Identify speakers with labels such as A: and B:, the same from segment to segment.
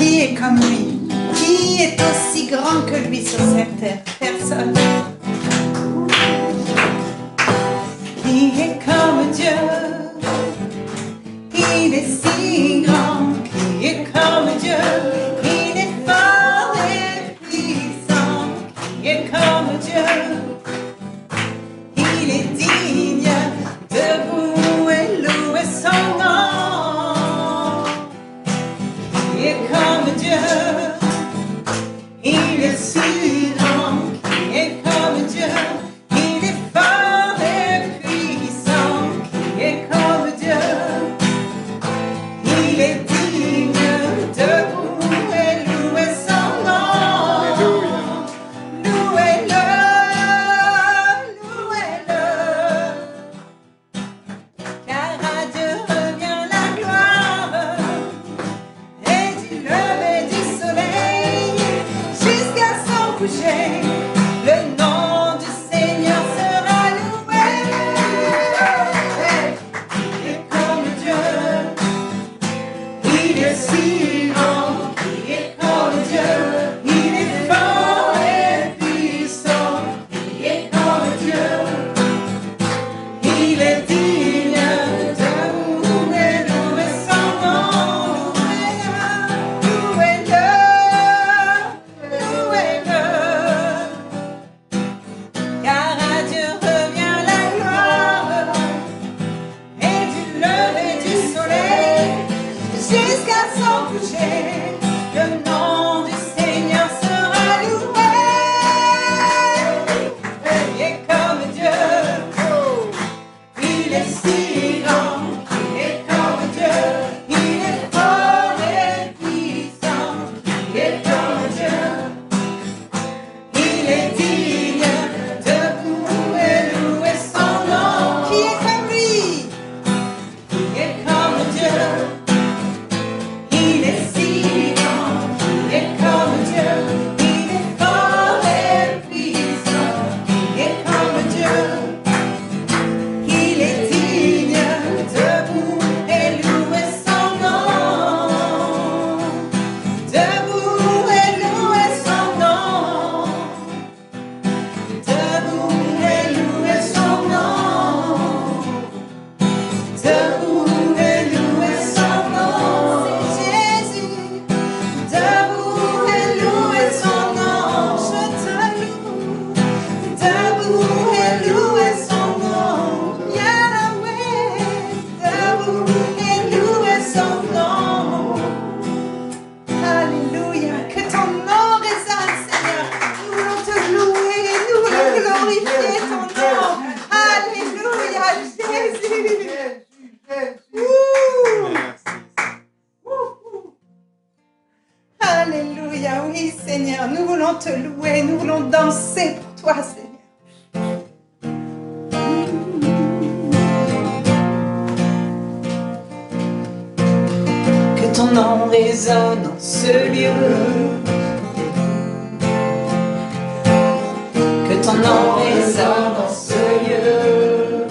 A: Qui est comme lui? Qui est aussi grand que lui sur cette terre? Personne. Qui est comme Dieu? Il est si grand. Qui est comme Dieu? Il est fort et puissant. Qui est comme Dieu? Il est digne de louer, louer son nom. Qui est comme Dieu? Il est si grand. Qui est comme Dieu? Il est fort et puissant. Qui est comme Dieu? Il est digne de louer, louer son nom. Louez-le, louez-le. Car à Dieu revient la gloire, et du lever du soleil jusqu'à son coucher. Le nom du Seigneur sera loué. Il est comme Dieu. Il est si grand, il est comme Dieu, il est fort et puissant, il est comme Dieu, il est digne de louer, louer son nom. Louez-le, louez-le, car à Dieu revient la gloire, et du lever du soleil jusqu'à son coucher, le nom du Seigneur sera loué. Il est comme Dieu, il est si grand. Il est comme Dieu, il est fort et puissant. Il est comme Dieu, il est digne de louer, louer son nom. Qui est comme lui? Qui est comme Dieu? Il est si grand, il est comme Dieu, il est fort et puissant, il est comme Dieu, il est digne debout et louer son nom, debout et louer son nom, debout et louer son nom, debout et louer son nom, c'est Jésus. Debout et louer son nom, je te loue. Debout et louer son nom, Yahweh. Debout et louer son nom. Alléluia, que ton nom résonne, Seigneur. Nous voulons te louer, nous voulons glorifier ton nom. Alléluia, Jésus. Ouh. Alléluia, oui Seigneur, nous voulons te louer, nous voulons danser pour toi Seigneur. Que ton nom résonne en ce lieu, que ton nom résonne en ce lieu,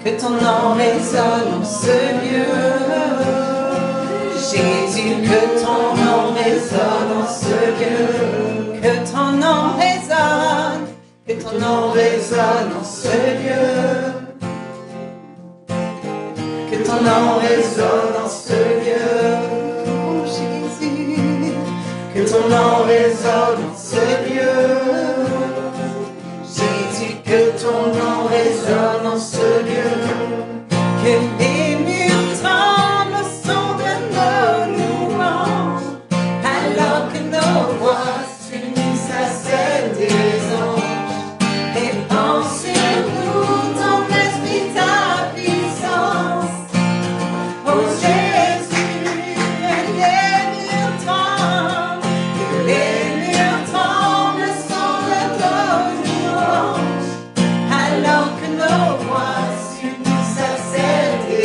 A: que ton nom résonne en ce lieu. Jésus, que ton nom résonne en ce lieu, que ton nom résonne, que ton nom résonne en ce lieu, que ton nom résonne en ce lieu. Oh Jésus, que ton nom résonne en ce lieu. Jésus, que ton nom résonne en ce lieu, que les murs tremblent au son de nos louanges, alors que nos voix s'unissent à celles des anges. Répand sur nous ton esprit, ta puissance. Oh Jésus, que les murs tremblent, que les murs tremblent au son de nos louanges, alors que nos voix s'unissent à celles des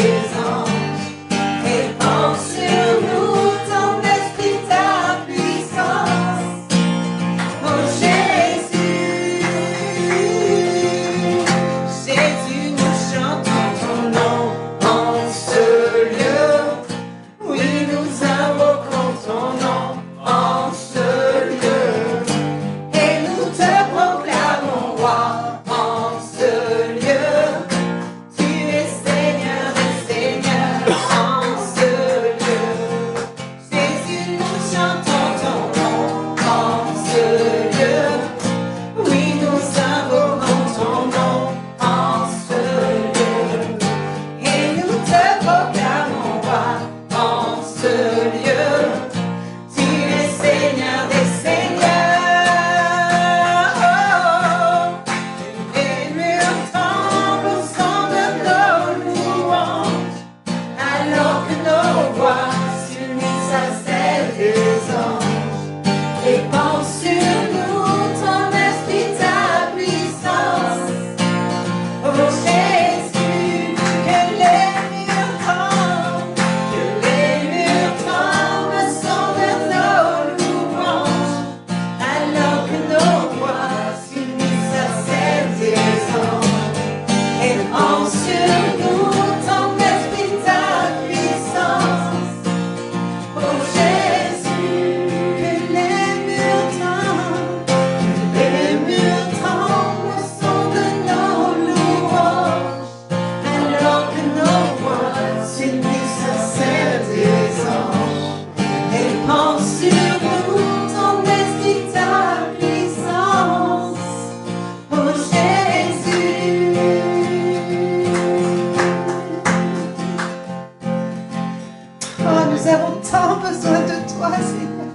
A: Nous avons tant besoin de toi, Seigneur.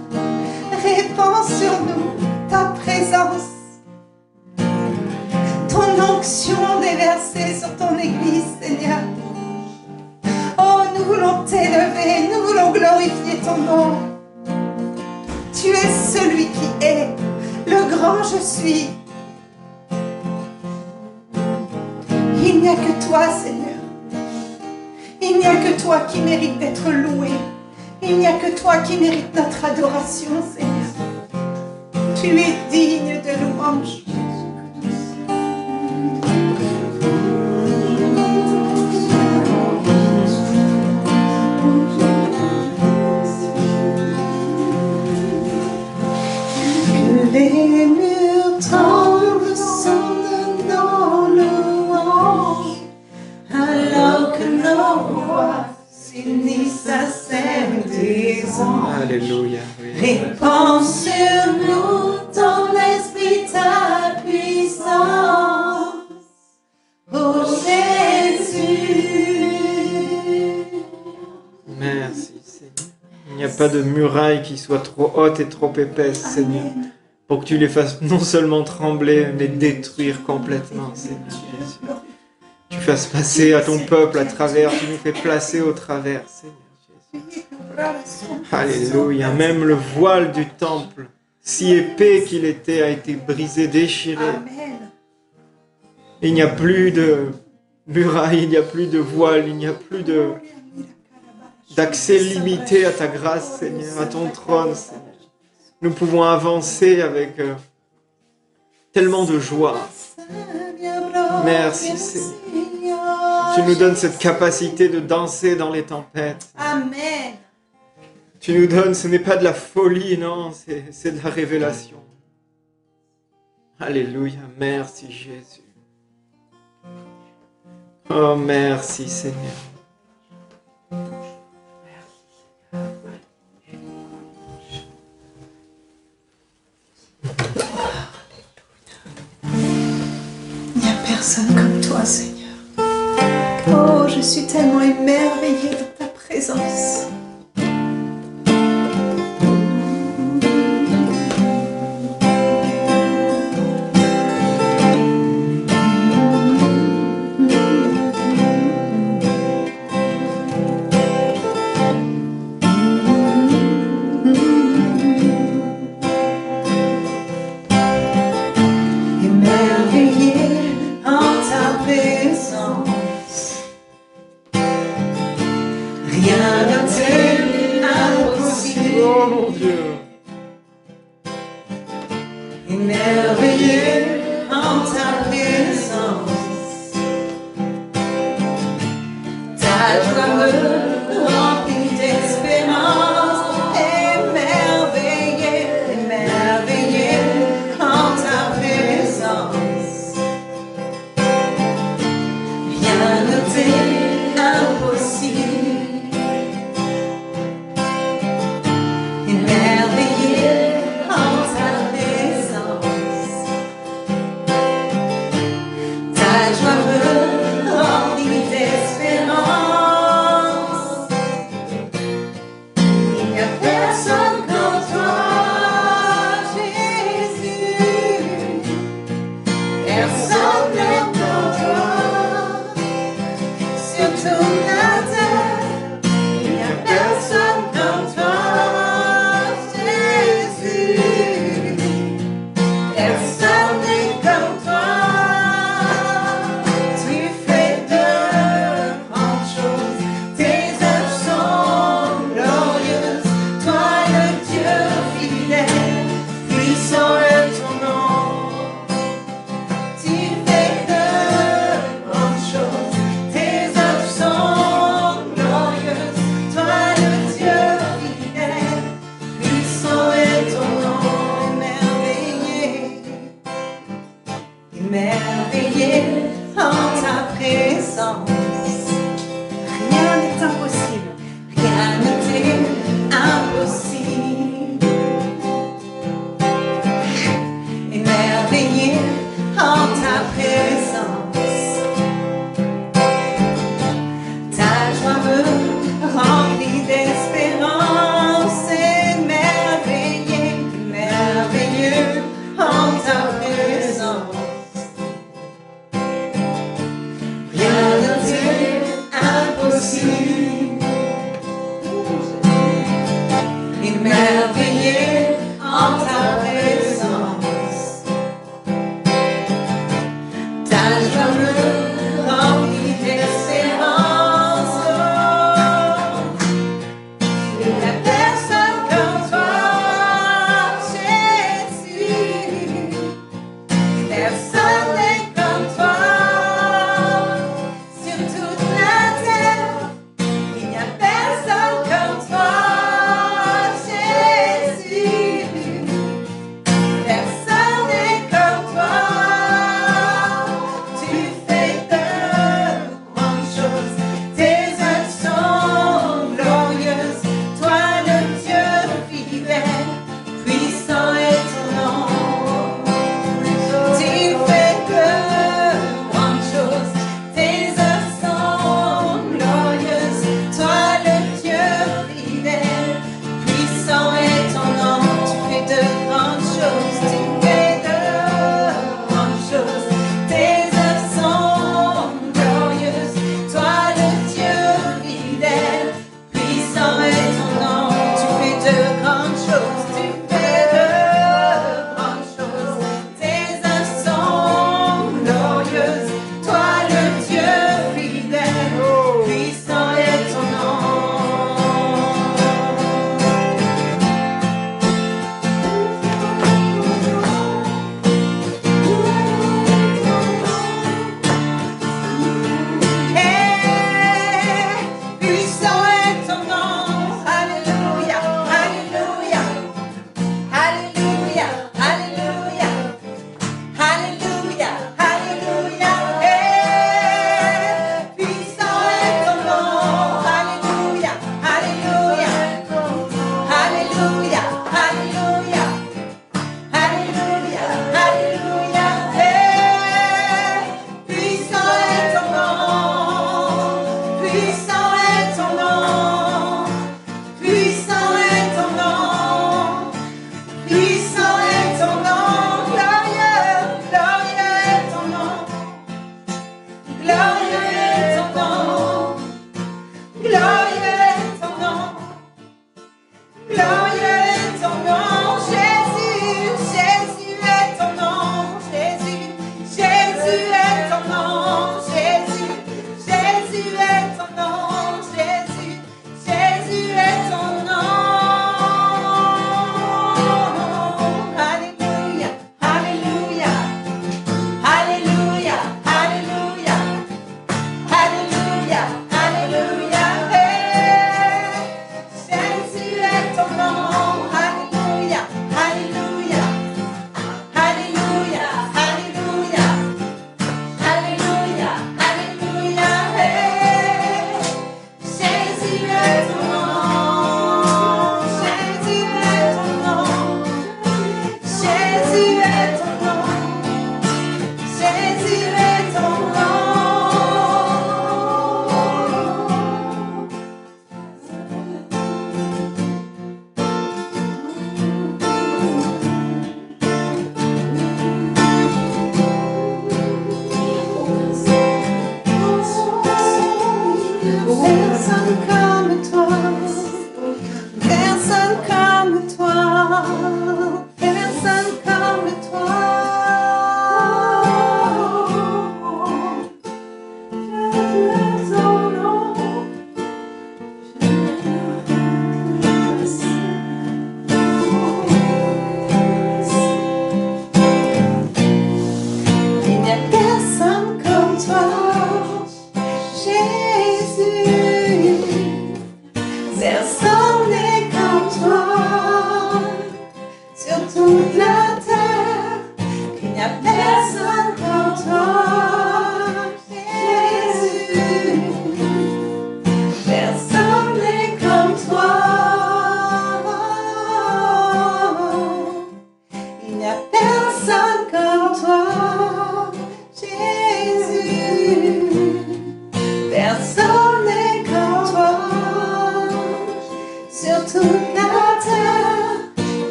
A: Répands sur nous ta présence. Ton onction déversée sur ton Église, Seigneur. Oh, nous voulons t'élever, nous voulons glorifier ton nom. Tu es celui qui est, le grand je suis. Il n'y a que toi, Seigneur. Il n'y a que toi qui mérite d'être loué. Il n'y a que toi qui mérite notre adoration, Seigneur. Tu es digne de louange. Que les murs tremblent sans dans louange, alors que nos voix s'unissent à celles des anges.
B: Alléluia.
A: Répands sur nous ton esprit, ta puissance, ô Jésus.
B: Merci, Seigneur. Il n'y a pas de muraille qui soit trop haute et trop épaisse, Seigneur, pour que tu les fasses non seulement trembler, mais détruire complètement, Seigneur Jésus. Tu fasses passer à ton peuple à travers, tu nous fais placer au travers, Seigneur Jésus. Alléluia. Même le voile du temple, si épais qu'il était, a été brisé, déchiré. Il n'y a plus de muraille, il n'y a plus de voile, il n'y a plus d'accès limité à ta grâce, Seigneur, à ton trône, Seigneur. Nous pouvons avancer avec tellement de joie. Merci, Seigneur. Tu nous donnes cette capacité de danser dans les tempêtes.
A: Amen.
B: Tu nous donnes, ce n'est pas de la folie, non, c'est de la révélation. Alléluia, merci Jésus. Oh, merci Seigneur.
A: Il n'y a personne comme toi, Seigneur. Oh, je suis tellement émerveillée de ta présence.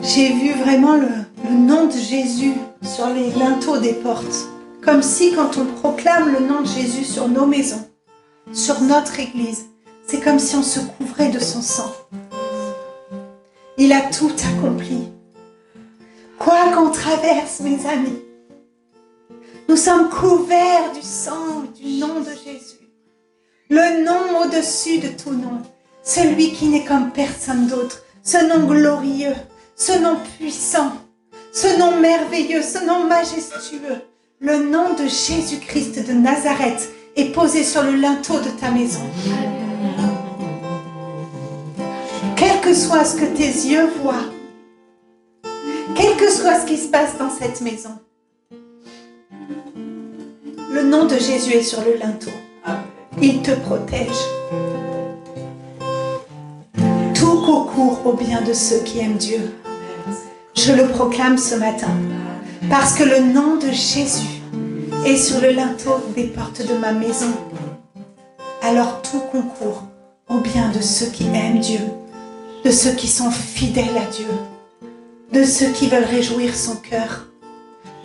A: J'ai vu vraiment le nom de Jésus sur les linteaux des portes. Comme si quand on proclame le nom de Jésus sur nos maisons, sur notre église, c'est comme si on se couvrait de son sang. Il a tout accompli. Quoi qu'on traverse, mes amis, nous sommes couverts du sang et du nom de Jésus. Le nom au-dessus de tout nom. Celui qui n'est comme personne d'autre. Ce nom glorieux, ce nom puissant, ce nom merveilleux, ce nom majestueux. Le nom de Jésus-Christ de Nazareth est posé sur le linteau de ta maison. Quel que soit ce que tes yeux voient, quel que soit ce qui se passe dans cette maison, le nom de Jésus est sur le linteau. Il te protège. Tout concourt au bien de ceux qui aiment Dieu. Je le proclame ce matin, parce que le nom de Jésus est sur le linteau des portes de ma maison. Alors tout concourt au bien de ceux qui aiment Dieu, de ceux qui sont fidèles à Dieu, de ceux qui veulent réjouir son cœur,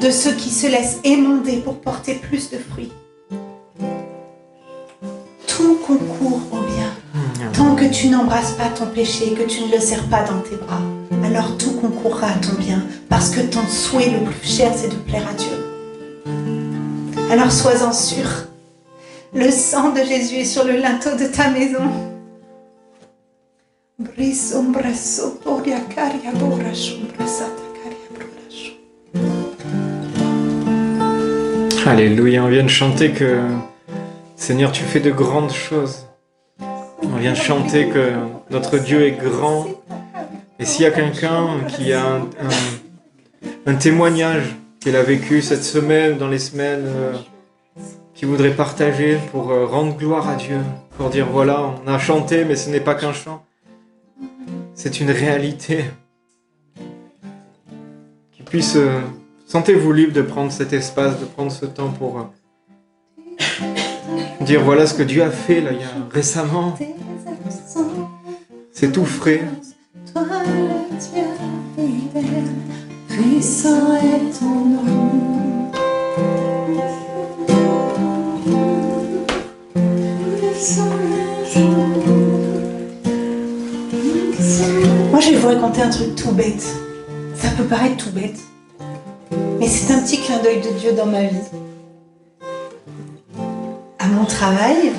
A: de ceux qui se laissent émonder pour porter plus de fruits. Tout concourt au bien. Tant que tu n'embrasses pas ton péché, que tu ne le serres pas dans tes bras, alors tout concourra à ton bien, parce que ton souhait le plus cher, c'est de plaire à Dieu. Alors sois-en sûr, le sang de Jésus est sur le linteau de ta maison.
B: Alléluia, on vient de chanter que Seigneur, tu fais de grandes choses. On vient de chanter que notre Dieu est grand. Et s'il y a quelqu'un qui a un témoignage qu'il a vécu cette semaine, dans les semaines, qui voudrait partager pour rendre gloire à Dieu, pour dire voilà, on a chanté, mais ce n'est pas qu'un chant. C'est une réalité. Qui puisse... sentez-vous libre de prendre cet espace, de prendre ce temps pour dire voilà ce que Dieu a fait là, récemment. C'est tout frais.
A: Toi le Dieu fidèle, puissant est ton nom. Moi je vais vous raconter un truc tout bête. Ça peut paraître tout bête, mais c'est un petit clin d'œil de Dieu dans ma vie. À mon travail,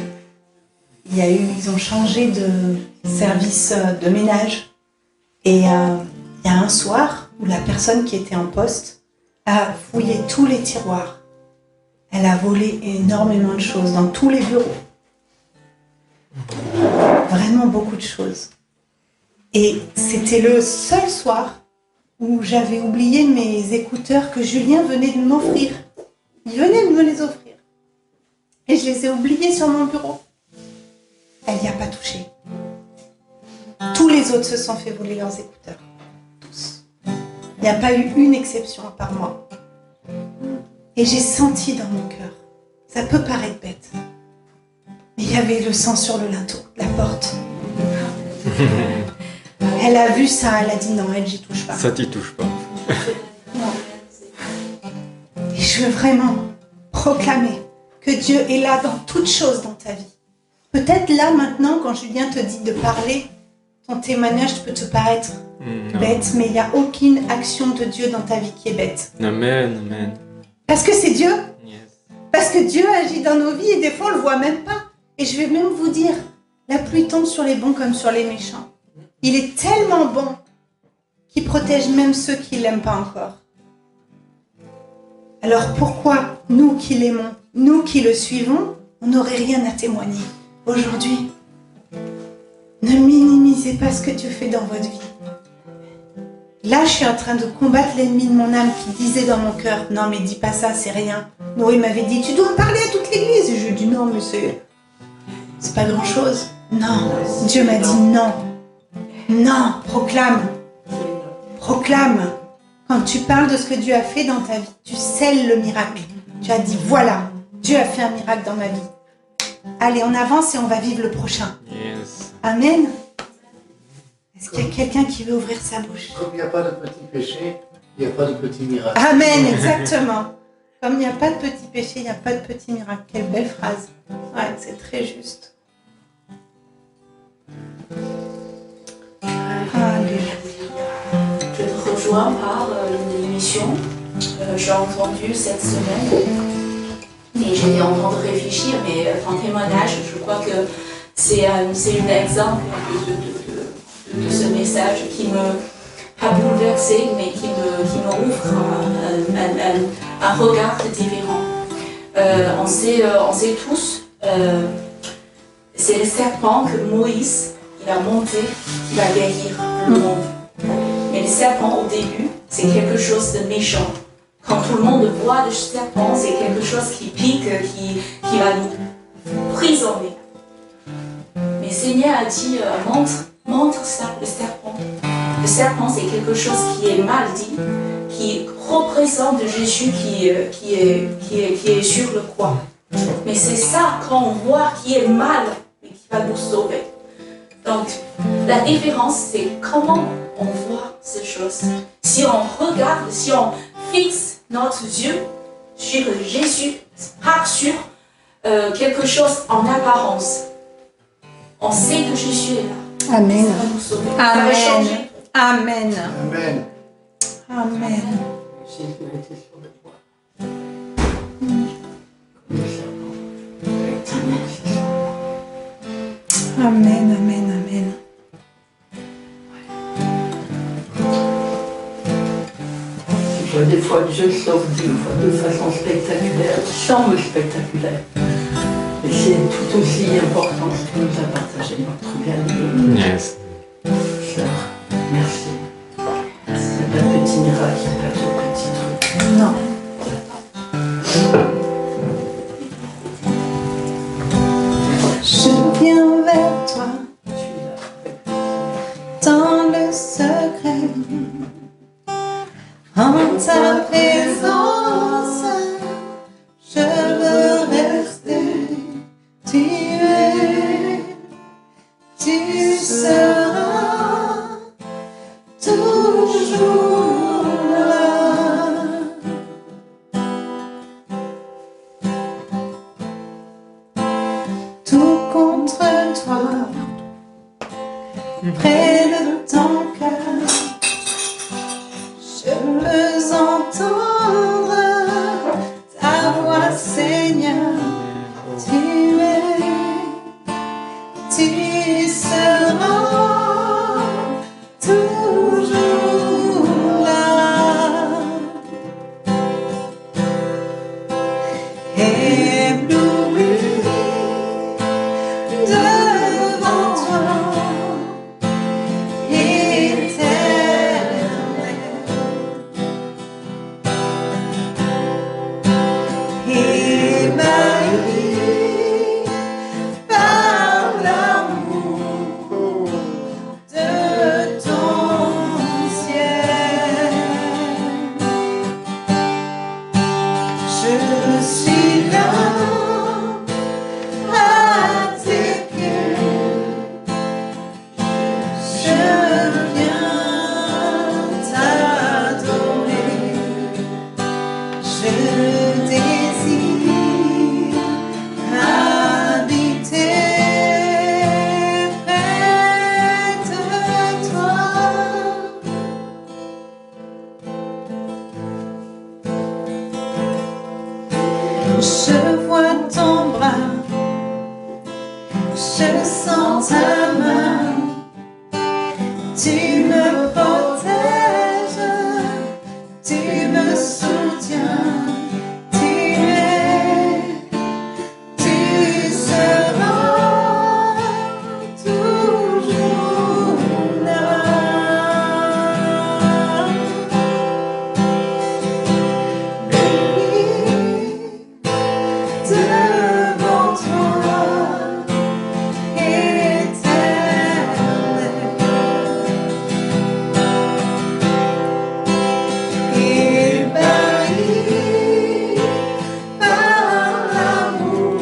A: ils ont changé de service de ménage. Et il y a un soir où la personne qui était en poste a fouillé tous les tiroirs. Elle a volé énormément de choses dans tous les bureaux.
C: vraiment beaucoup de choses. Et c'était le seul soir où j'avais oublié mes écouteurs que Julien venait de m'offrir. Il venait de me les offrir. Et je les ai oubliés sur mon bureau. Elle n'y a pas touché. Tous les autres se sont fait voler leurs écouteurs. Tous. Il n'y a pas eu une exception à part moi. Et j'ai senti dans mon cœur, ça peut paraître bête, mais il y avait le sang sur le linteau, la porte. Elle a vu ça, elle a dit non, elle, j'y touche pas.
B: Ça t'y touche pas.
C: Non. Et je veux vraiment proclamer que Dieu est là dans toutes choses dans ta vie. Peut-être là maintenant, quand Julien te dit de parler, ton témoignage peut te paraître bête, mais il n'y a aucune action de Dieu dans ta vie qui est bête.
B: Amen, amen.
C: Parce que c'est Dieu.
B: Yes.
C: Parce que Dieu agit dans nos vies et des fois on le voit même pas. Et je vais même vous dire, la pluie tombe sur les bons comme sur les méchants. Il est tellement bon qu'il protège même ceux qui l'aiment pas encore. Alors pourquoi nous qui l'aimons, nous qui le suivons, on n'aurait rien à témoigner aujourd'hui? Ne minimisez pas ce que Dieu fait dans votre vie. Là, je suis en train de combattre l'ennemi de mon âme qui disait dans mon cœur, non mais dis pas ça, c'est rien. Noé m'avait dit, tu dois en parler à toute l'église. Et je lui ai dit, non mais c'est pas grand chose. Non, Dieu m'a dit non. Non, proclame. Proclame. Quand tu parles de ce que Dieu a fait dans ta vie, tu scelles le miracle. Tu as dit, voilà, Dieu a fait un miracle dans ma vie. Allez, on avance et on va vivre le prochain.
B: Yes.
C: Amen. Est-ce qu'il y a quelqu'un qui veut ouvrir sa bouche?
D: Comme il n'y a pas de petit péché, il n'y a pas de petit miracle.
C: Amen, exactement. Comme il n'y a pas de petit péché, il n'y a pas de petit miracle. Quelle belle phrase. Ouais, c'est très juste. Alléluia.
E: Je te rejoins par l'émission. J'ai entendu cette semaine et j'ai en train de réfléchir, mais en témoignage, je crois que c'est un exemple de ce message qui me a bouleversé, mais qui me ouvre un regard différent. On sait tous, c'est le serpent que Moïse il a monté qui va guérir le monde. Mais le serpent au début, c'est quelque chose de méchant. Quand tout le monde voit le serpent, c'est quelque chose qui pique, qui va nous prisonner. Mais Seigneur a dit, montre ça, le serpent. Le serpent, c'est quelque chose qui est mal dit, qui représente Jésus qui est sur le croix. Mais c'est ça, quand on voit qui est mal, et qui va nous sauver. Donc, la différence, c'est comment on voit ces choses. Si on regarde, si on fixe notre yeux sur Jésus, pas sur quelque chose en apparence, on sait que Jésus est là.
C: Amen.
E: Ça va nous sauver. Ça va
C: Amen.
E: changer.
C: Amen.
D: Amen.
C: Amen.
F: Jésus était sur le toit. Le serpent.
C: Amen, amen, amen.
F: Tu vois, des fois Dieu sauve d'une fois de façon spectaculaire, semble spectaculaire. Et c'est tout aussi important ce que nous a partagé notre bien-aimé.
B: Yes.
F: Sœur, merci. C'est pas de petit miracle, c'est pas de petit truc.
C: Non. Je viens vers toi
F: Tu es là.
C: dans le secret, en ta présence, je veux rester. Tu seras toujours là. Tout contre toi, près de ton cœur, je peux entendre ta voix, Seigneur. Tu seras toujours là. Ébloui devant toi, dans ta main. Tu me protèges, tu me soutiens, tu seras toujours là. Devant toi, ébahi par l'amour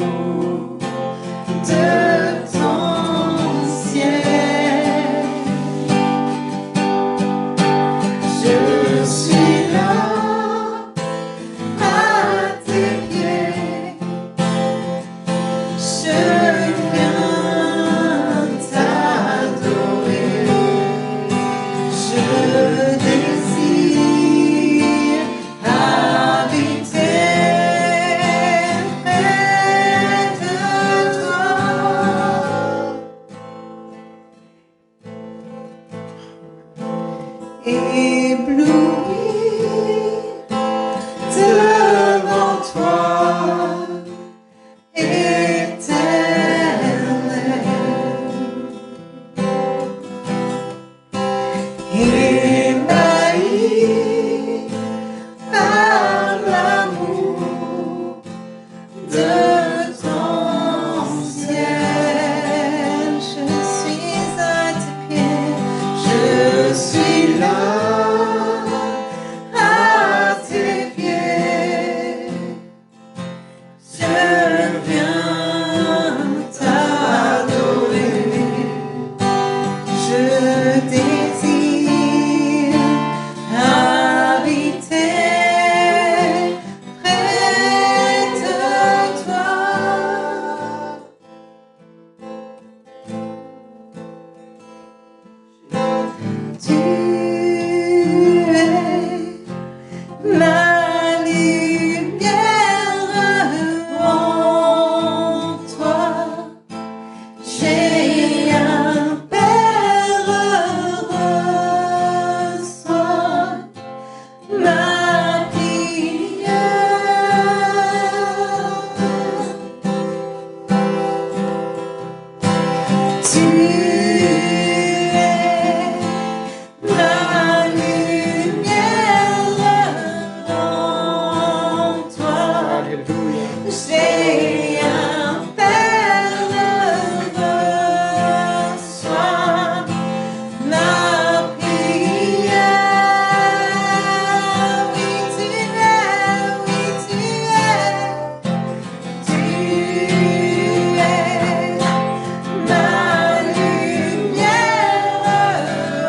C: de ton ciel. Je suis là à tes pieds, je viens t'adorer, je désire habiter près de toi. Ébloui devant toi, éternel. Ébahi par l'amour de ton ciel. Je suis à tes pieds, je suis là à tes pieds. Je viens t'adorer, je désire habiter près de toi. Tu es ma lumière en toi. J'ai un Père, reçois ma prière. Tu es ma lumière en toi.
B: Alléluia.
C: J'ai un Père, reçois ma prière. Oui, tu es, tu es ma lumière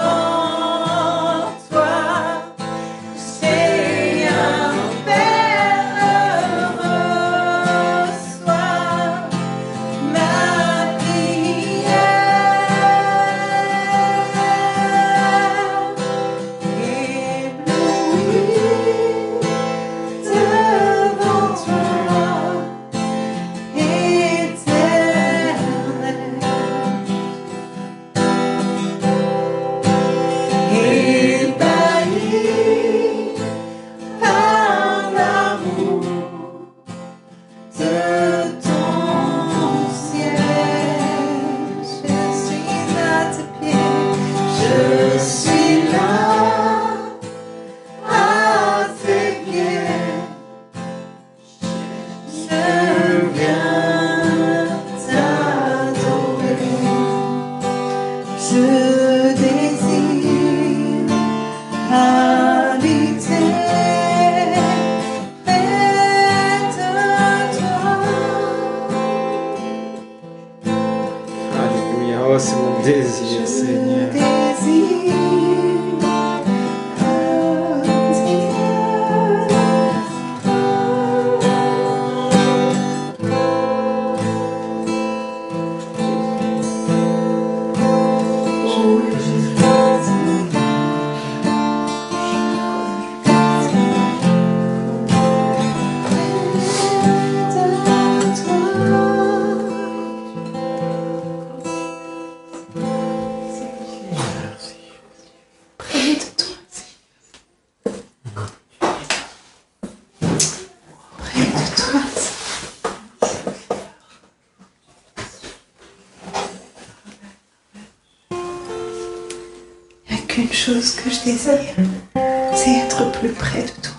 C: en toi. J'ai un Père, reçois ma
B: Oh, c'est mon désir, Seigneur.
C: qu'une chose que je désire, c'est être plus près de toi.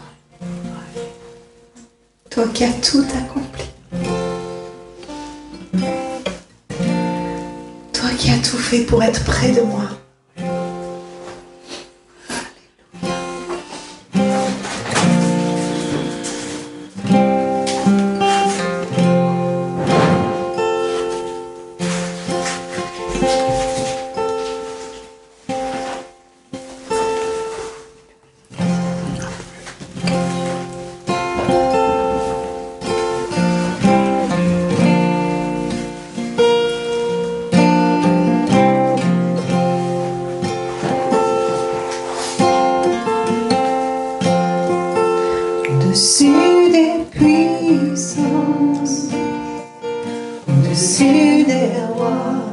C: Toi qui as tout accompli. Toi qui as tout fait pour être près de moi. Au-dessus des puissances, au-dessus des rois,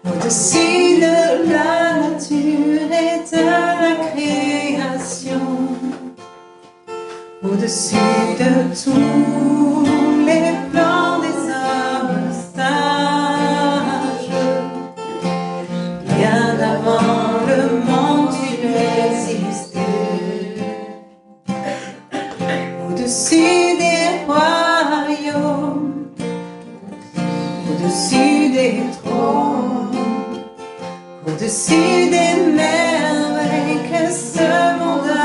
C: au-dessus de la nature et de la création, au-dessus de tous les plans des hommes sages, bien avant le monde tu existais. Au-dessus des royaumes, au-dessus des trônes, au-dessus des merveilles que ce monde a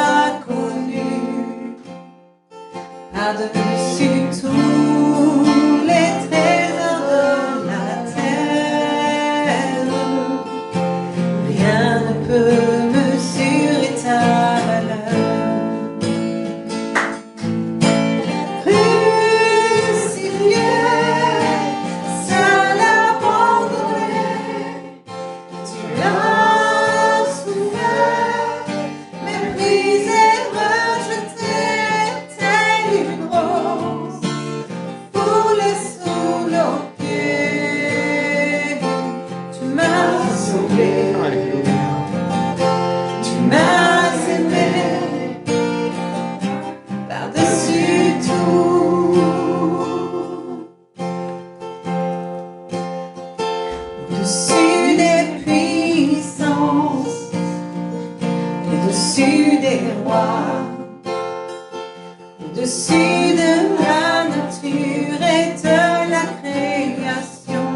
C: connues, par-dessus tous les trésors de la terre, rien ne peut mesurer ta valeur. Tu m'as aimé par-dessus tout. Au-dessus des puissances, au-dessus des rois, au-dessus de la nature et de la création,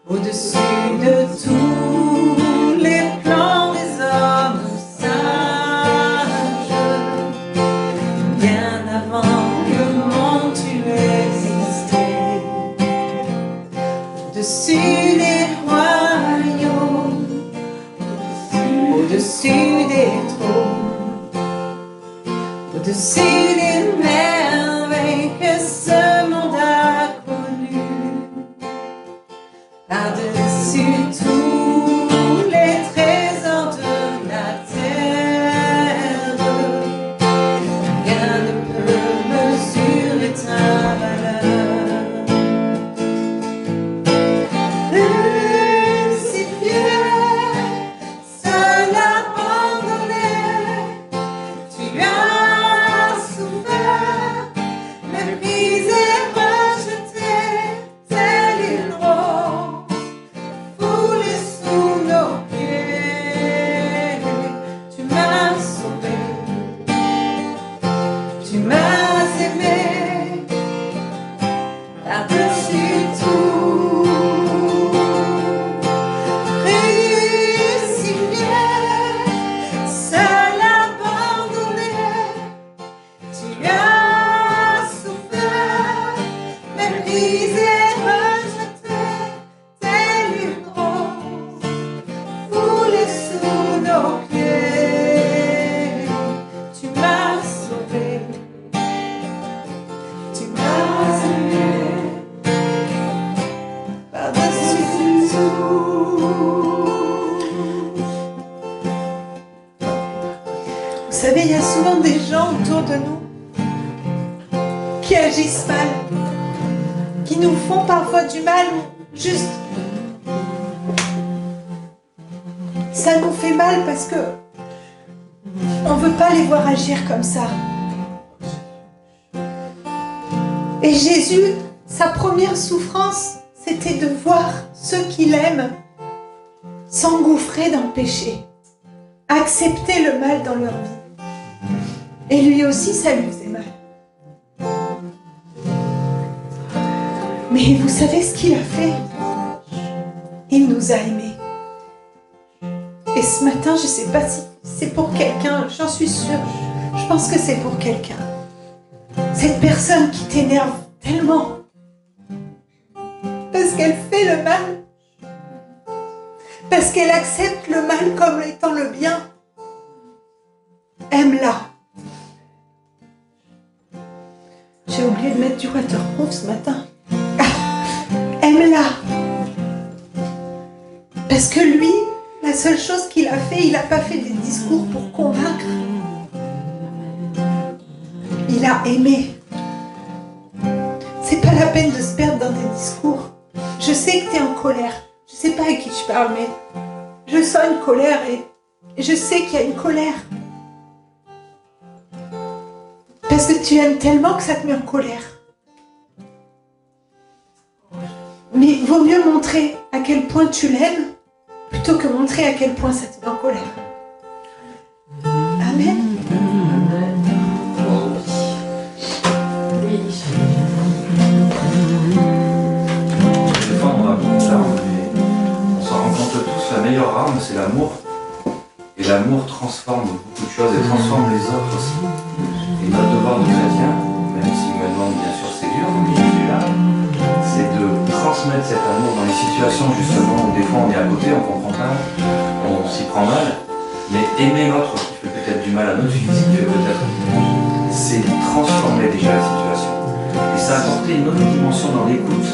C: au-dessus de tous les plans des hommes sages, bien avant le monde tu existais. Au-dessus des royaumes, au-dessus des trônes, au-dessus des merveilles que ce monde a connues, par-dessus tous les trésors de la terre, rien ne peut mesurer ta valeur. Crucifié, seul abandonné, tu as souffert, méprisé, rejeté, tel une rose foulée sous nos pieds. Tu m'as sauvé, tu m'as aimé par-dessus tout. Crucifié, seul abandonné, tu as souffert, méprisé, rejeté, tel une rose foulée sous nos pieds. Tu m'as sauvé, tu m'as aimé par-dessus tout. Vous savez, il y a souvent des gens autour de nous qui agissent mal, qui nous font parfois du mal, ou juste ça nous fait mal parce que on veut pas les voir agir comme ça. Et Jésus, sa première souffrance, c'était de voir ceux qu'il aime s'engouffrer dans le péché, accepter le mal dans leur vie. Et lui aussi, ça lui faisait mal. Mais vous savez ce qu'il a fait? Il nous a aimés. Et ce matin, je ne sais pas si c'est pour quelqu'un, j'en suis sûre, je pense que c'est pour quelqu'un. Cette personne qui t'énerve tellement, parce qu'elle fait le mal, parce qu'elle accepte le mal comme étant le bien, aime-la. J'ai oublié de mettre du waterproof ce matin. Aime-la. Parce que lui, la seule chose qu'il a fait, il n'a pas fait des discours pour convaincre. Il a aimé. C'est pas la peine de se perdre dans des discours. Je sais que tu es en colère. Je sais pas à qui je parle, mais je sens une colère et je sais qu'il y a une colère. Parce que tu aimes tellement que ça te met en colère. Mais il vaut mieux montrer à quel point tu l'aimes plutôt que montrer à quel point ça te met en colère. Amen.
G: Des fois, on raconte l'arme, mais on s'en rend compte tous, la meilleure arme, c'est l'amour. Et l'amour transforme beaucoup de choses et transforme les autres aussi. Et notre devoir de chrétien, même si maintenant, bien sûr, c'est dur, mais Jésus là, c'est de transmettre cet amour dans les situations justement où des fois on est à côté, on comprend pas, on s'y prend mal, mais aimer l'autre qui fait peut-être du mal à notre vie, qui fait peut-être, c'est transformer déjà la situation. Et ça apporte une autre dimension dans l'écoute.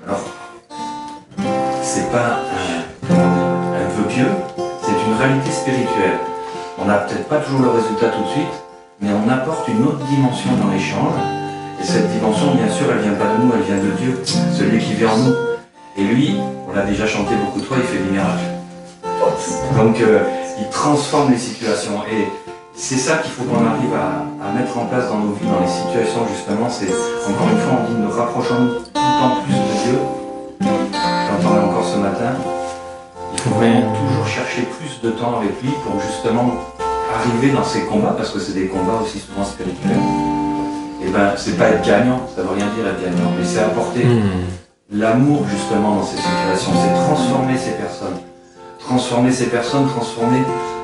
G: Alors, c'est pas un vœu pieux, c'est une réalité spirituelle. On n'a peut-être pas toujours le résultat tout de suite, mais on apporte une autre dimension dans l'échange. Et cette dimension, bien sûr, elle vient pas de nous, elle vient de Dieu, celui qui vit en nous. Et lui, on l'a déjà chanté beaucoup de fois, il fait des miracles. Donc, il transforme les situations. Et c'est ça qu'il faut qu'on arrive à mettre en place dans nos vies, dans les situations, justement. C'est, encore une fois, on dit, nous rapprochons tout le temps plus de Dieu. J'en parlais encore ce matin. Il faut vraiment toujours chercher plus de temps avec lui pour justement arriver dans ces combats, parce que c'est des combats aussi souvent spirituels. Et ben, c'est pas être gagnant, ça veut rien dire être gagnant, mais c'est apporter l'amour justement dans ces situations, c'est transformer ces personnes. Transformer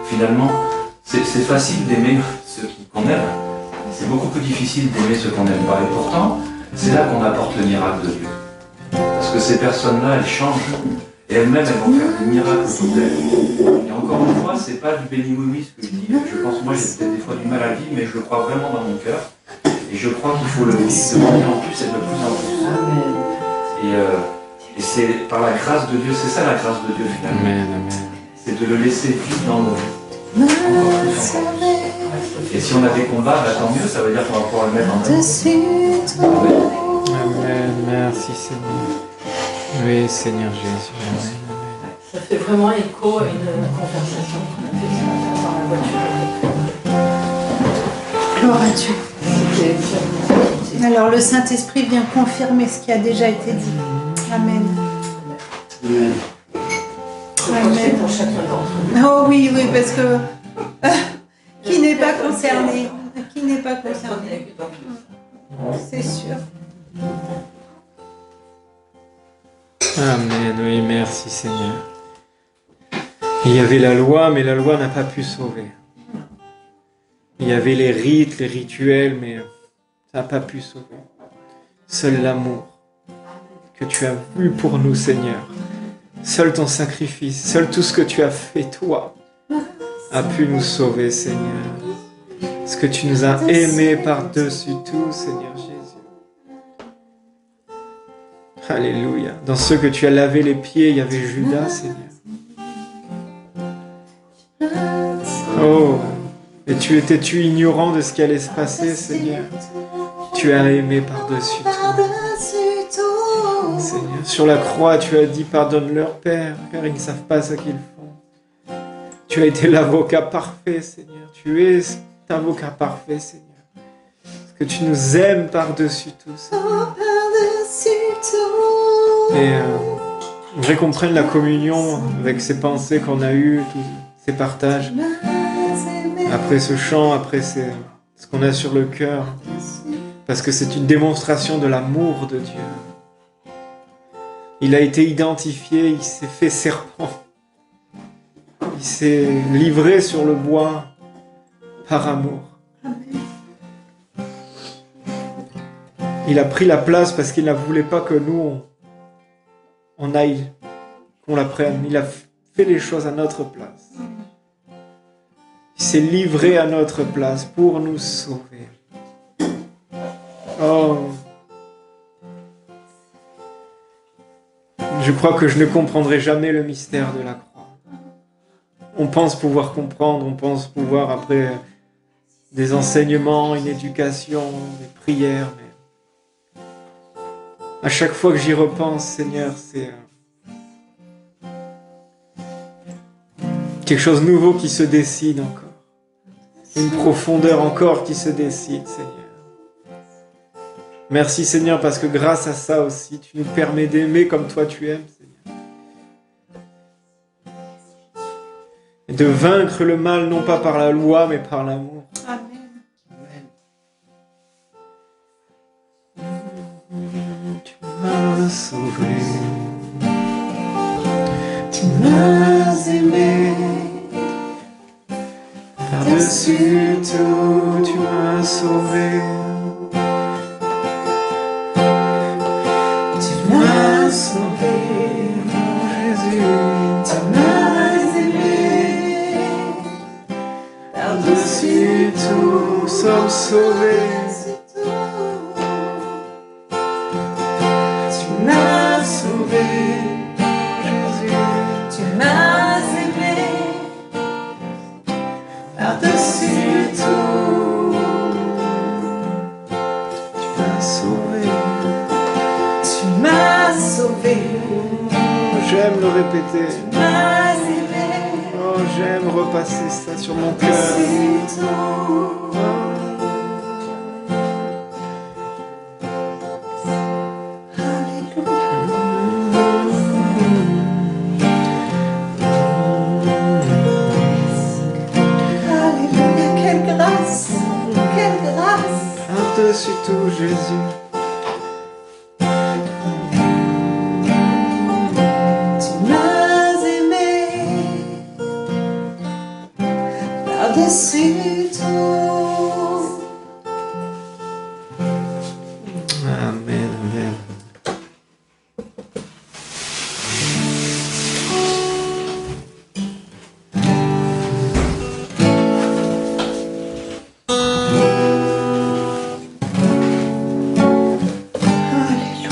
G: finalement, c'est facile d'aimer ceux qu'on aime, c'est beaucoup plus difficile d'aimer ceux qu'on n'aime pas. Et pourtant, c'est là qu'on apporte le miracle de Dieu. Parce que ces personnes-là, elles changent, et elles-mêmes, elles vont faire des miracles autour d'elles. Et encore une fois, c'est pas du béni-oui-oui ce que je dis. Je pense, moi, j'ai peut-être des fois du mal à le vivre, mais je le crois vraiment dans mon cœur. Et je crois qu'il faut le vivre de plus en plus et de plus en plus. Et c'est par la grâce de Dieu, c'est ça la grâce de Dieu finalement.
B: Amen.
G: C'est de le laisser vivre dans nos vies. Encore plus. Et si on a des combats, bah, tant mieux, ça veut dire qu'on va pouvoir le mettre en œuvre.
B: Amen. Merci Seigneur. Oui, Seigneur Jésus. Amen.
F: Ça fait vraiment écho à une conversation qu'on a fait ce matin dans la voiture.
C: Gloire à Dieu. Alors le Saint-Esprit vient confirmer ce qui a déjà été dit. Amen.
D: Amen.
C: Amen.
F: Pour chacun d'entre nous.
C: Oh oui, parce que qui n'est pas concerné? Qui n'est pas concerné? C'est sûr.
B: Amen. Oui, merci Seigneur. Il y avait la loi, mais la loi n'a pas pu sauver. Il y avait les rites, les rituels, mais ça n'a pas pu sauver. Seul l'amour que tu as eu pour nous, Seigneur. Seul ton sacrifice, seul tout ce que tu as fait, toi, a pu nous sauver, Seigneur. Parce que tu nous as aimés par-dessus tout, Seigneur Jésus. Alléluia. Dans ceux que tu as lavé les pieds, il y avait Judas, Seigneur. Oh, et tu étais-tu ignorant de ce qui allait se passer, Seigneur? Tu as aimé par-dessus tout. Seigneur, sur la croix, tu as dit pardonne-leur, Père, car ils ne savent pas ce qu'ils font. Tu as été l'avocat parfait, Seigneur. Tu es l'avocat parfait, Seigneur. Parce que tu nous aimes par-dessus tout, Seigneur. Et J'aimerais qu'on prenne la communion avec ces pensées qu'on a eues, tous ces partages. Après ce chant, après ce qu'on a sur le cœur. Parce que c'est une démonstration de l'amour de Dieu. Il a été identifié, il s'est fait serpent. Il s'est livré sur le bois par amour. Il a pris la place parce qu'il ne voulait pas que nous, on aille, qu'on la prenne. Il a fait les choses à notre place. Il s'est livré à notre place pour nous sauver. Oh, je crois que je ne comprendrai jamais le mystère de la croix. On pense pouvoir comprendre, on pense pouvoir après des enseignements, une éducation, des prières, mais à chaque fois que j'y repense, Seigneur, c'est quelque chose de nouveau qui se décide encore. Une profondeur encore qui se décide, Seigneur. Merci, Seigneur, parce que grâce à ça aussi, tu nous permets d'aimer comme toi tu aimes, Seigneur. Et de vaincre le mal, non pas par la loi, mais par l'amour.
C: Amen.
B: Tu m'as sauvé. Tu m'as aimé. Par-dessus tout, tu m'as sauvé. Tu m'as sauvé, mon Jésus. Tu m'as aimé. Par-dessus tout, nous sommes sauvés. Tu m'as sauvé, Jésus.
C: Tu m'as aimé
B: Par-dessus tout, tu m'as sauvé.
C: Tu m'as sauvé.
B: J'aime le répéter.
C: Tu m'as aimé
B: Oh, j'aime repasser ça sur mon cœur.
C: par-dessus tout. Alléluia, quelle grâce, quelle grâce.
B: Par-dessus tout, Jésus.
C: Tu m'as aimé par-dessus tout.
B: Amen, amen.
C: Alléluia.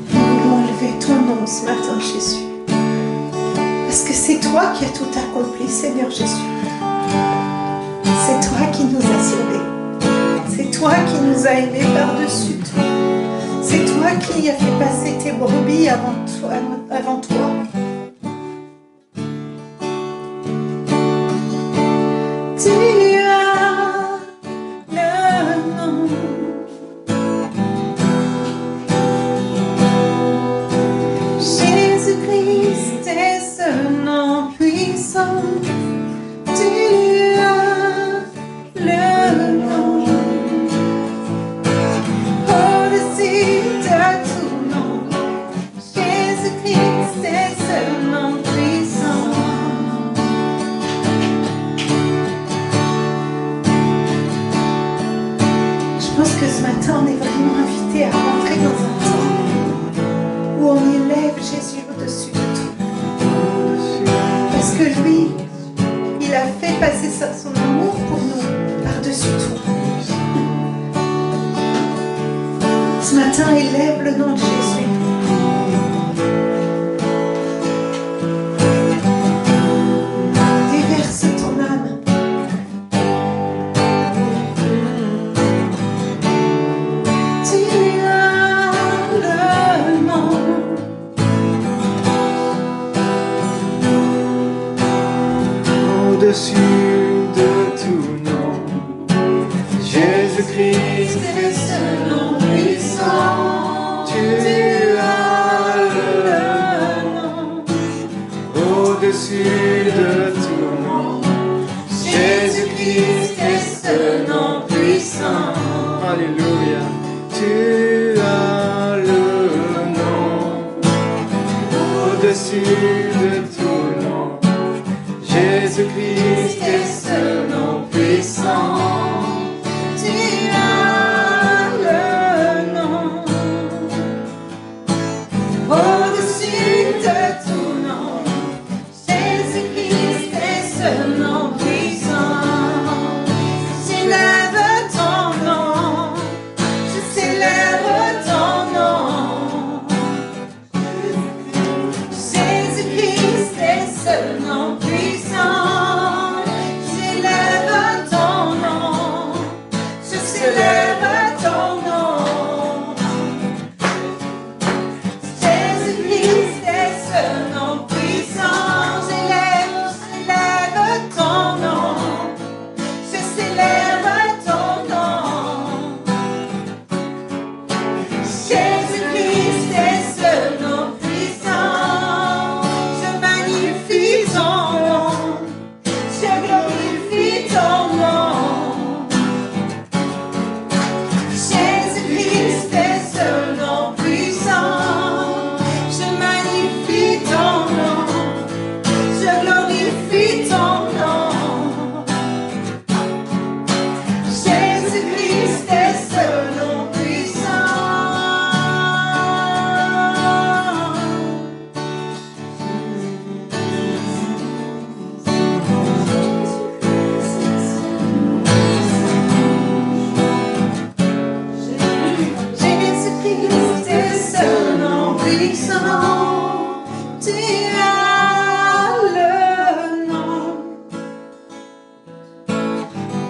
C: Nous voulons élever ton nom ce matin, Jésus. Parce que c'est toi qui as tout accompli, Seigneur Jésus. C'est toi qui nous as sauvés. C'est toi qui nous as aimés par-dessus tout. C'est toi qui as fait passer tes brebis avant toi. Tu as le nom. Jésus-Christ est ce nom puissant. Tu as le nom. Au-dessus de tout nom. Jésus-Christ est ce nom puissant. Je pense que ce matin, on est vraiment invité à rentrer dans un temps où on élève Jésus au-dessus de tout. Parce que lui, il a fait passer son amour pour nous par-dessus tout. Ce matin, élève le nom de Jésus. Déverse ton âme. Tu as le nom.
B: Au-dessus de tout nom, Jésus-Christ est ce nom puissant. Tu as au-dessus de tout nom. Jésus-Christ est ce nom puissant.
C: Tu as le nom au-dessus de tout nom. Jésus-Christ est ce nom puissant. J'élève ton nom, je célèbre ton nom. Jésus-Christ est ce nom puissant. J'élève ton nom, je célèbre ton nom. Jésus-Christ est ce nom puissant. J'élève ton nom, je célèbre ton nom. Jésus-Christ est ce nom puissant. Je magnifie ton nom, je glorifie ton nom. Jésus-Christ est ce nom puissant. Je magnifie ton nom, je glorifie ton nom. Jésus-Christ est ce nom puissant. Jésus-Christ est ce nom puissant. Tu as le nom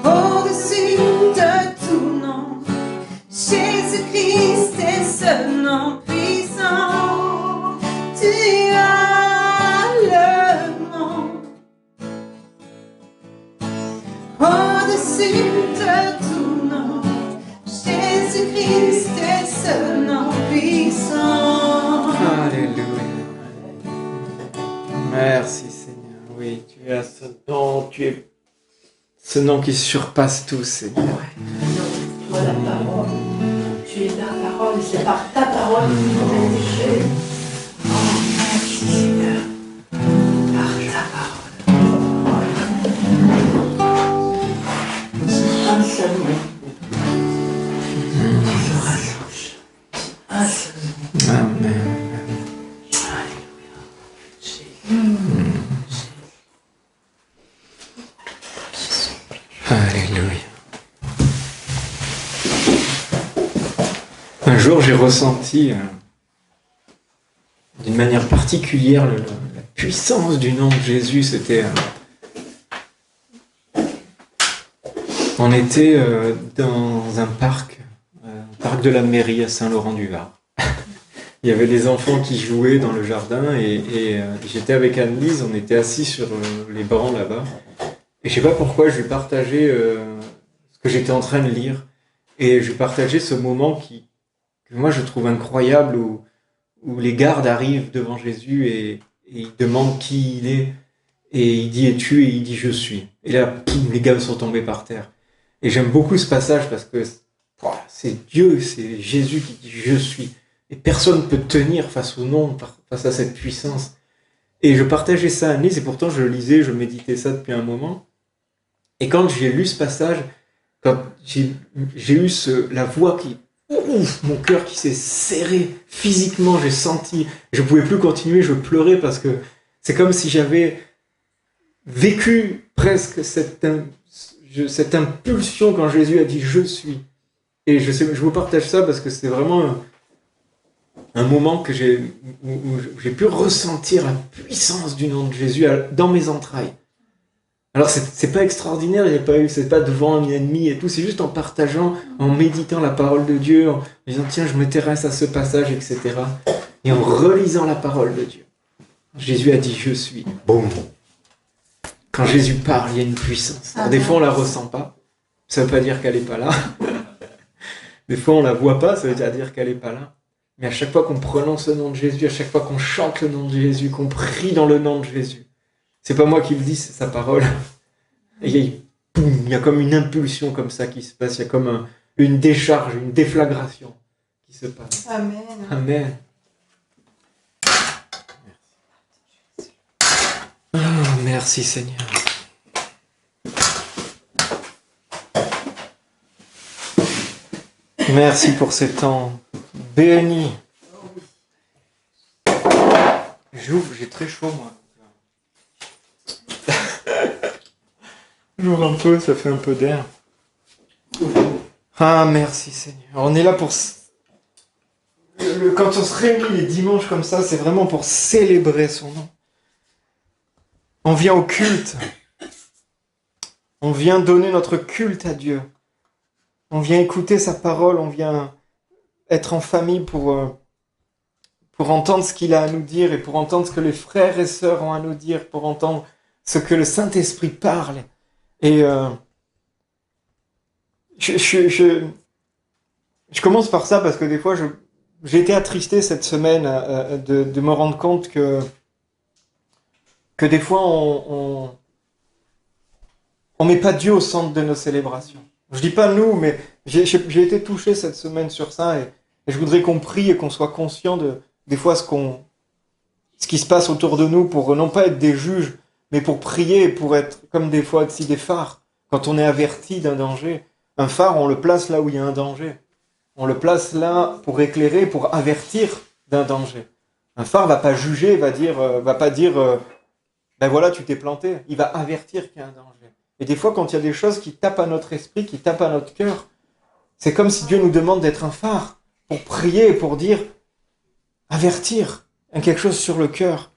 C: au-dessus de tout nom. Jésus-Christ est ce nom puissant. Tu as le nom au-dessus de tout nom. Jésus-Christ est ce nom puissant.
B: Alléluia. Merci Seigneur. Oui, tu as ce nom, tu es ce nom qui surpasse tout, Seigneur.
F: Toi la parole, tu es la parole, c'est par ta parole que nous avons été faits. Oh, merci Seigneur, par ta parole. Un seul nom qui sera sauvé. Un seul nom.
B: Amen.
F: Alléluia. Jésus.
B: Alléluia. Un jour, j'ai ressenti d'une manière particulière la puissance du nom de Jésus. C'était, on était dans un parc de la mairie à Saint-Laurent-du-Var. Il y avait des enfants qui jouaient dans le jardin et j'étais avec Anne-Lise, on était assis sur les bancs là-bas. Et je sais pas pourquoi, je lui partageais ce que j'étais en train de lire. Et je lui partageais ce moment que moi je trouve incroyable où les gardes arrivent devant Jésus et ils demandent qui il est. Et il dit es-tu? Et il dit je suis. Et là, poum, les gars sont tombés par terre. Et j'aime beaucoup ce passage parce que c'est Dieu, c'est Jésus qui dit je suis. Et personne ne peut tenir face au nom, face à cette puissance. Et je partageais ça à Anne-Lise et pourtant je le lisais, je méditais ça depuis un moment. Et quand j'ai lu ce passage, quand j'ai eu la voix qui... Ouf, mon cœur qui s'est serré physiquement, j'ai senti... Je pouvais plus continuer, je pleurais parce que c'est comme si j'avais vécu presque cette impulsion quand Jésus a dit « je suis ». Et je vous partage ça parce que c'est vraiment un moment où j'ai pu ressentir la puissance du nom de Jésus dans mes entrailles. Alors c'est pas extraordinaire, c'est pas devant un ennemi et tout, c'est juste en partageant, en méditant la parole de Dieu, en disant tiens je m'intéresse à ce passage, etc. Et en relisant la parole de Dieu. Jésus a dit je suis. Boum. Quand Jésus parle, il y a une puissance. Alors, des fois on la ressent pas, ça veut pas dire qu'elle est pas là. Des fois on la voit pas, ça veut dire qu'elle est pas là. Mais à chaque fois qu'on prononce le nom de Jésus, à chaque fois qu'on chante le nom de Jésus, qu'on prie dans le nom de Jésus, c'est pas moi qui le dis, c'est sa parole. Et il y a comme une impulsion comme ça qui se passe, il y a comme une décharge, une déflagration qui se passe.
C: Amen.
B: Amen. merci Seigneur. Merci pour ces temps bénis. J'ouvre, j'ai très chaud moi. J'ouvre un peu, ça fait un peu d'air. Ah, merci Seigneur. On est là pour... Quand on se réunit les dimanches comme ça, c'est vraiment pour célébrer son nom. On vient au culte. On vient donner notre culte à Dieu. On vient écouter sa parole, on vient être en famille pour entendre ce qu'il a à nous dire et pour entendre ce que les frères et sœurs ont à nous dire, pour entendre ce que le Saint-Esprit parle. Et je commence par ça parce que des fois, j'ai été attristé cette semaine de me rendre compte que des fois, on met pas Dieu au centre de nos célébrations. Je dis pas nous, mais j'ai été touché cette semaine sur ça et je voudrais qu'on prie et qu'on soit conscient de des fois ce qui se passe autour de nous pour non pas être des juges, mais pour prier et pour être comme des fois aussi des phares. Quand on est averti d'un danger, un phare, on le place là où il y a un danger. On le place là pour éclairer, pour avertir d'un danger. Un phare va pas juger, va pas dire ben voilà, tu t'es planté. Il va avertir qu'il y a un danger. Et des fois, quand il y a des choses qui tapent à notre esprit, qui tapent à notre cœur, c'est comme si Dieu nous demande d'être un phare pour prier, pour dire, avertir quelque chose sur le cœur.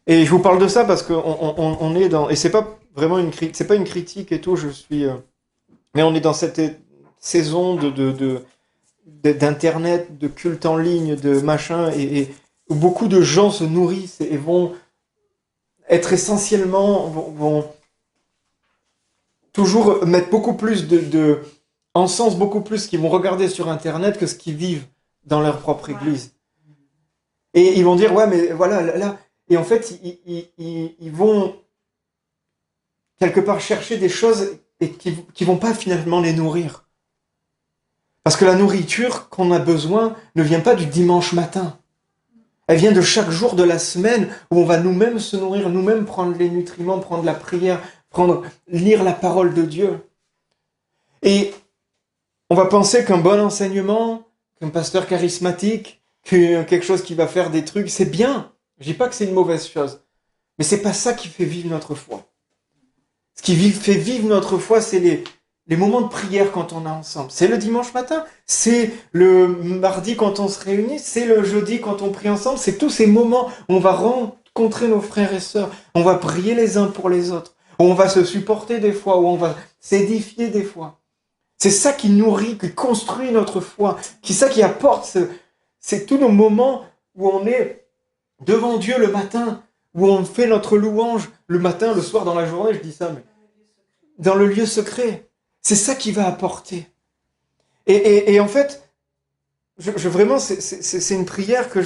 B: Et je vous parle de ça parce qu'on est dans... Et c'est pas vraiment c'est pas une critique et tout, mais on est dans cette saison d'internet, de culte en ligne, de machin, et où beaucoup de gens se nourrissent et vont être essentiellement... vont toujours mettre beaucoup plus encens beaucoup plus ce qu'ils vont regarder sur Internet que ce qu'ils vivent dans leur propre église. Et ils vont dire, ouais, mais voilà, là... Et en fait, ils vont quelque part chercher des choses et qui vont pas finalement les nourrir. Parce que la nourriture qu'on a besoin ne vient pas du dimanche matin. Elle vient de chaque jour de la semaine où on va nous-mêmes se nourrir, nous-mêmes prendre les nutriments, prendre la prière, lire la parole de Dieu. Et on va penser qu'un bon enseignement, qu'un pasteur charismatique, quelque chose qui va faire des trucs, c'est bien. Je dis pas que c'est une mauvaise chose. Mais c'est pas ça qui fait vivre notre foi. Ce qui fait vivre notre foi, c'est les moments de prière quand on est ensemble. C'est le dimanche matin, c'est le mardi quand on se réunit, c'est le jeudi quand on prie ensemble. C'est tous ces moments où on va rencontrer nos frères et sœurs, on va prier les uns pour les autres, où on va se supporter des fois, où on va s'édifier des fois. C'est ça qui nourrit, qui construit notre foi, ça qui apporte, c'est tous nos moments où on est devant Dieu le matin, où on fait notre louange le matin, le soir, dans la journée, je dis ça, mais dans le lieu secret. C'est ça qui va apporter. Et en fait, vraiment, c'est une prière que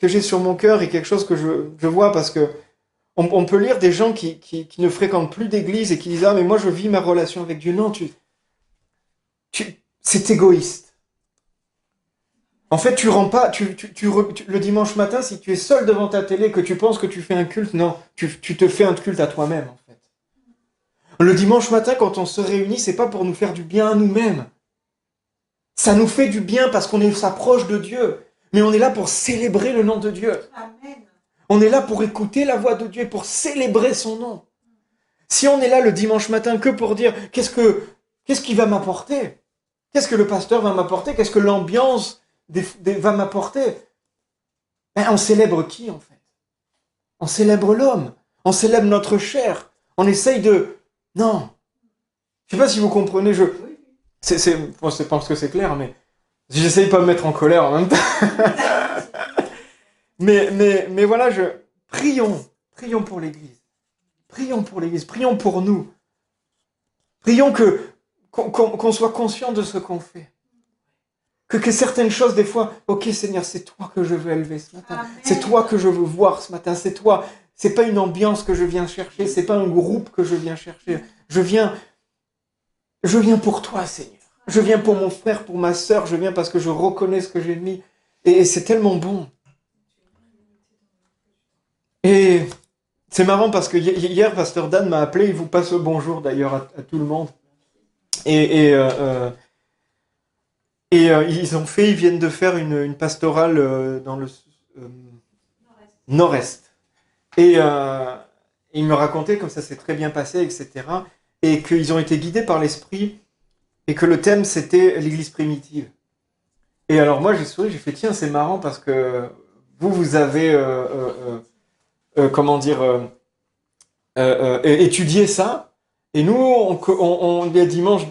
B: j'ai sur mon cœur et quelque chose que je vois parce que on peut lire des gens qui ne fréquentent plus d'église et qui disent « Ah, mais moi, je vis ma relation avec Dieu. » Non, c'est égoïste. En fait, tu rends pas... le dimanche matin, si tu es seul devant ta télé, que tu penses que tu fais un culte, non, tu te fais un culte à toi-même, en fait. Le dimanche matin, quand on se réunit, c'est pas pour nous faire du bien à nous-mêmes. Ça nous fait du bien parce qu'on s'approche de Dieu. Mais on est là pour célébrer le nom de Dieu.
C: Amen.
B: On est là pour écouter la voix de Dieu et pour célébrer son nom. Si on est là le dimanche matin que pour dire qu'est-ce qu'il va m'apporter? Qu'est-ce que le pasteur va m'apporter? Qu'est-ce que l'ambiance va m'apporter? On célèbre qui en fait? On célèbre l'homme. On célèbre notre chair. On essaye de... Non. Je sais pas si vous comprenez, je pense que c'est clair, mais j'essaye pas de me mettre en colère en même temps. mais voilà, prions pour l'Église. Prions pour l'Église, prions pour nous. Prions qu'on soit conscient de ce qu'on fait. Que certaines choses, des fois, ok Seigneur, c'est toi que je veux élever ce matin. Amen. C'est toi que je veux voir ce matin. C'est toi. C'est pas une ambiance que je viens chercher. C'est pas un groupe que je viens chercher. Je viens pour toi, Seigneur. Je viens pour mon frère, pour ma sœur. Je viens parce que je reconnais ce que j'ai mis. Et c'est tellement bon. Et C'est marrant parce que hier, Pasteur Dan m'a appelé, il vous passe le bonjour d'ailleurs à tout le monde. Ils viennent de faire une pastorale dans le nord-est. Il me racontait comme ça s'est très bien passé, etc. Et qu'ils ont été guidés par l'Esprit et que le thème c'était l'Église primitive. Et alors moi j'ai souri, j'ai fait tiens c'est marrant parce que vous avez étudié ça. Et nous, il y a dimanche,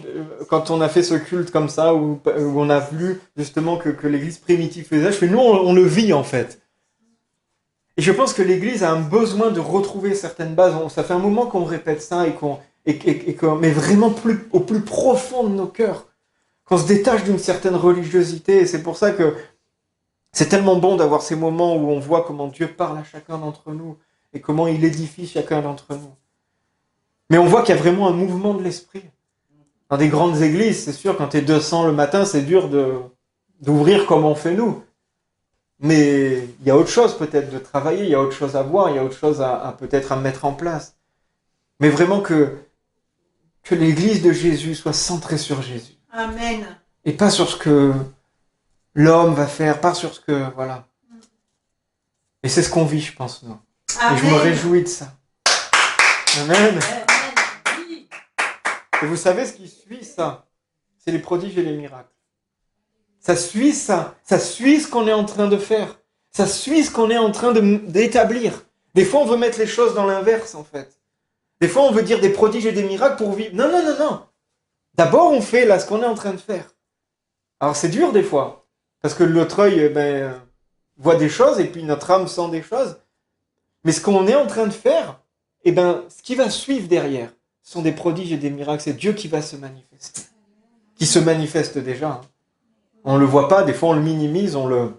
B: quand on a fait ce culte comme ça, où on a vu justement que l'Église primitive faisait, je fais, nous, on le vit en fait. Et je pense que l'Église a un besoin de retrouver certaines bases. Ça fait un moment qu'on répète ça, mais vraiment au plus profond de nos cœurs, qu'on se détache d'une certaine religiosité. Et c'est pour ça que c'est tellement bon d'avoir ces moments où on voit comment Dieu parle à chacun d'entre nous et comment il édifie chacun d'entre nous. Mais on voit qu'il y a vraiment un mouvement de l'esprit. Dans des grandes églises, c'est sûr, quand tu es 200 le matin, c'est dur d'ouvrir comme on fait nous. Mais il y a autre chose peut-être de travailler, il y a autre chose à voir, il y a autre chose peut-être à mettre en place. Mais vraiment que l'église de Jésus soit centrée sur Jésus.
C: Amen.
B: Et pas sur ce que l'homme va faire, pas sur ce que... Voilà. Et c'est ce qu'on vit, je pense, nous.
C: Amen.
B: Et je me réjouis de ça. Amen. Et vous savez ce qui suit ça? C'est les prodiges et les miracles. Ça suit ça. Ça suit ce qu'on est en train de faire. Ça suit ce qu'on est en train d'établir. Des fois, on veut mettre les choses dans l'inverse, en fait. Des fois, on veut dire des prodiges et des miracles pour vivre. Non, non, non, non. D'abord, on fait là ce qu'on est en train de faire. Alors, c'est dur des fois. Parce que notre œil voit des choses et puis notre âme sent des choses. Mais ce qu'on est en train de faire, ce qui va suivre derrière, ce sont des prodiges et des miracles. C'est Dieu qui va se manifester. Qui se manifeste déjà. Hein. On ne le voit pas, des fois on le minimise, on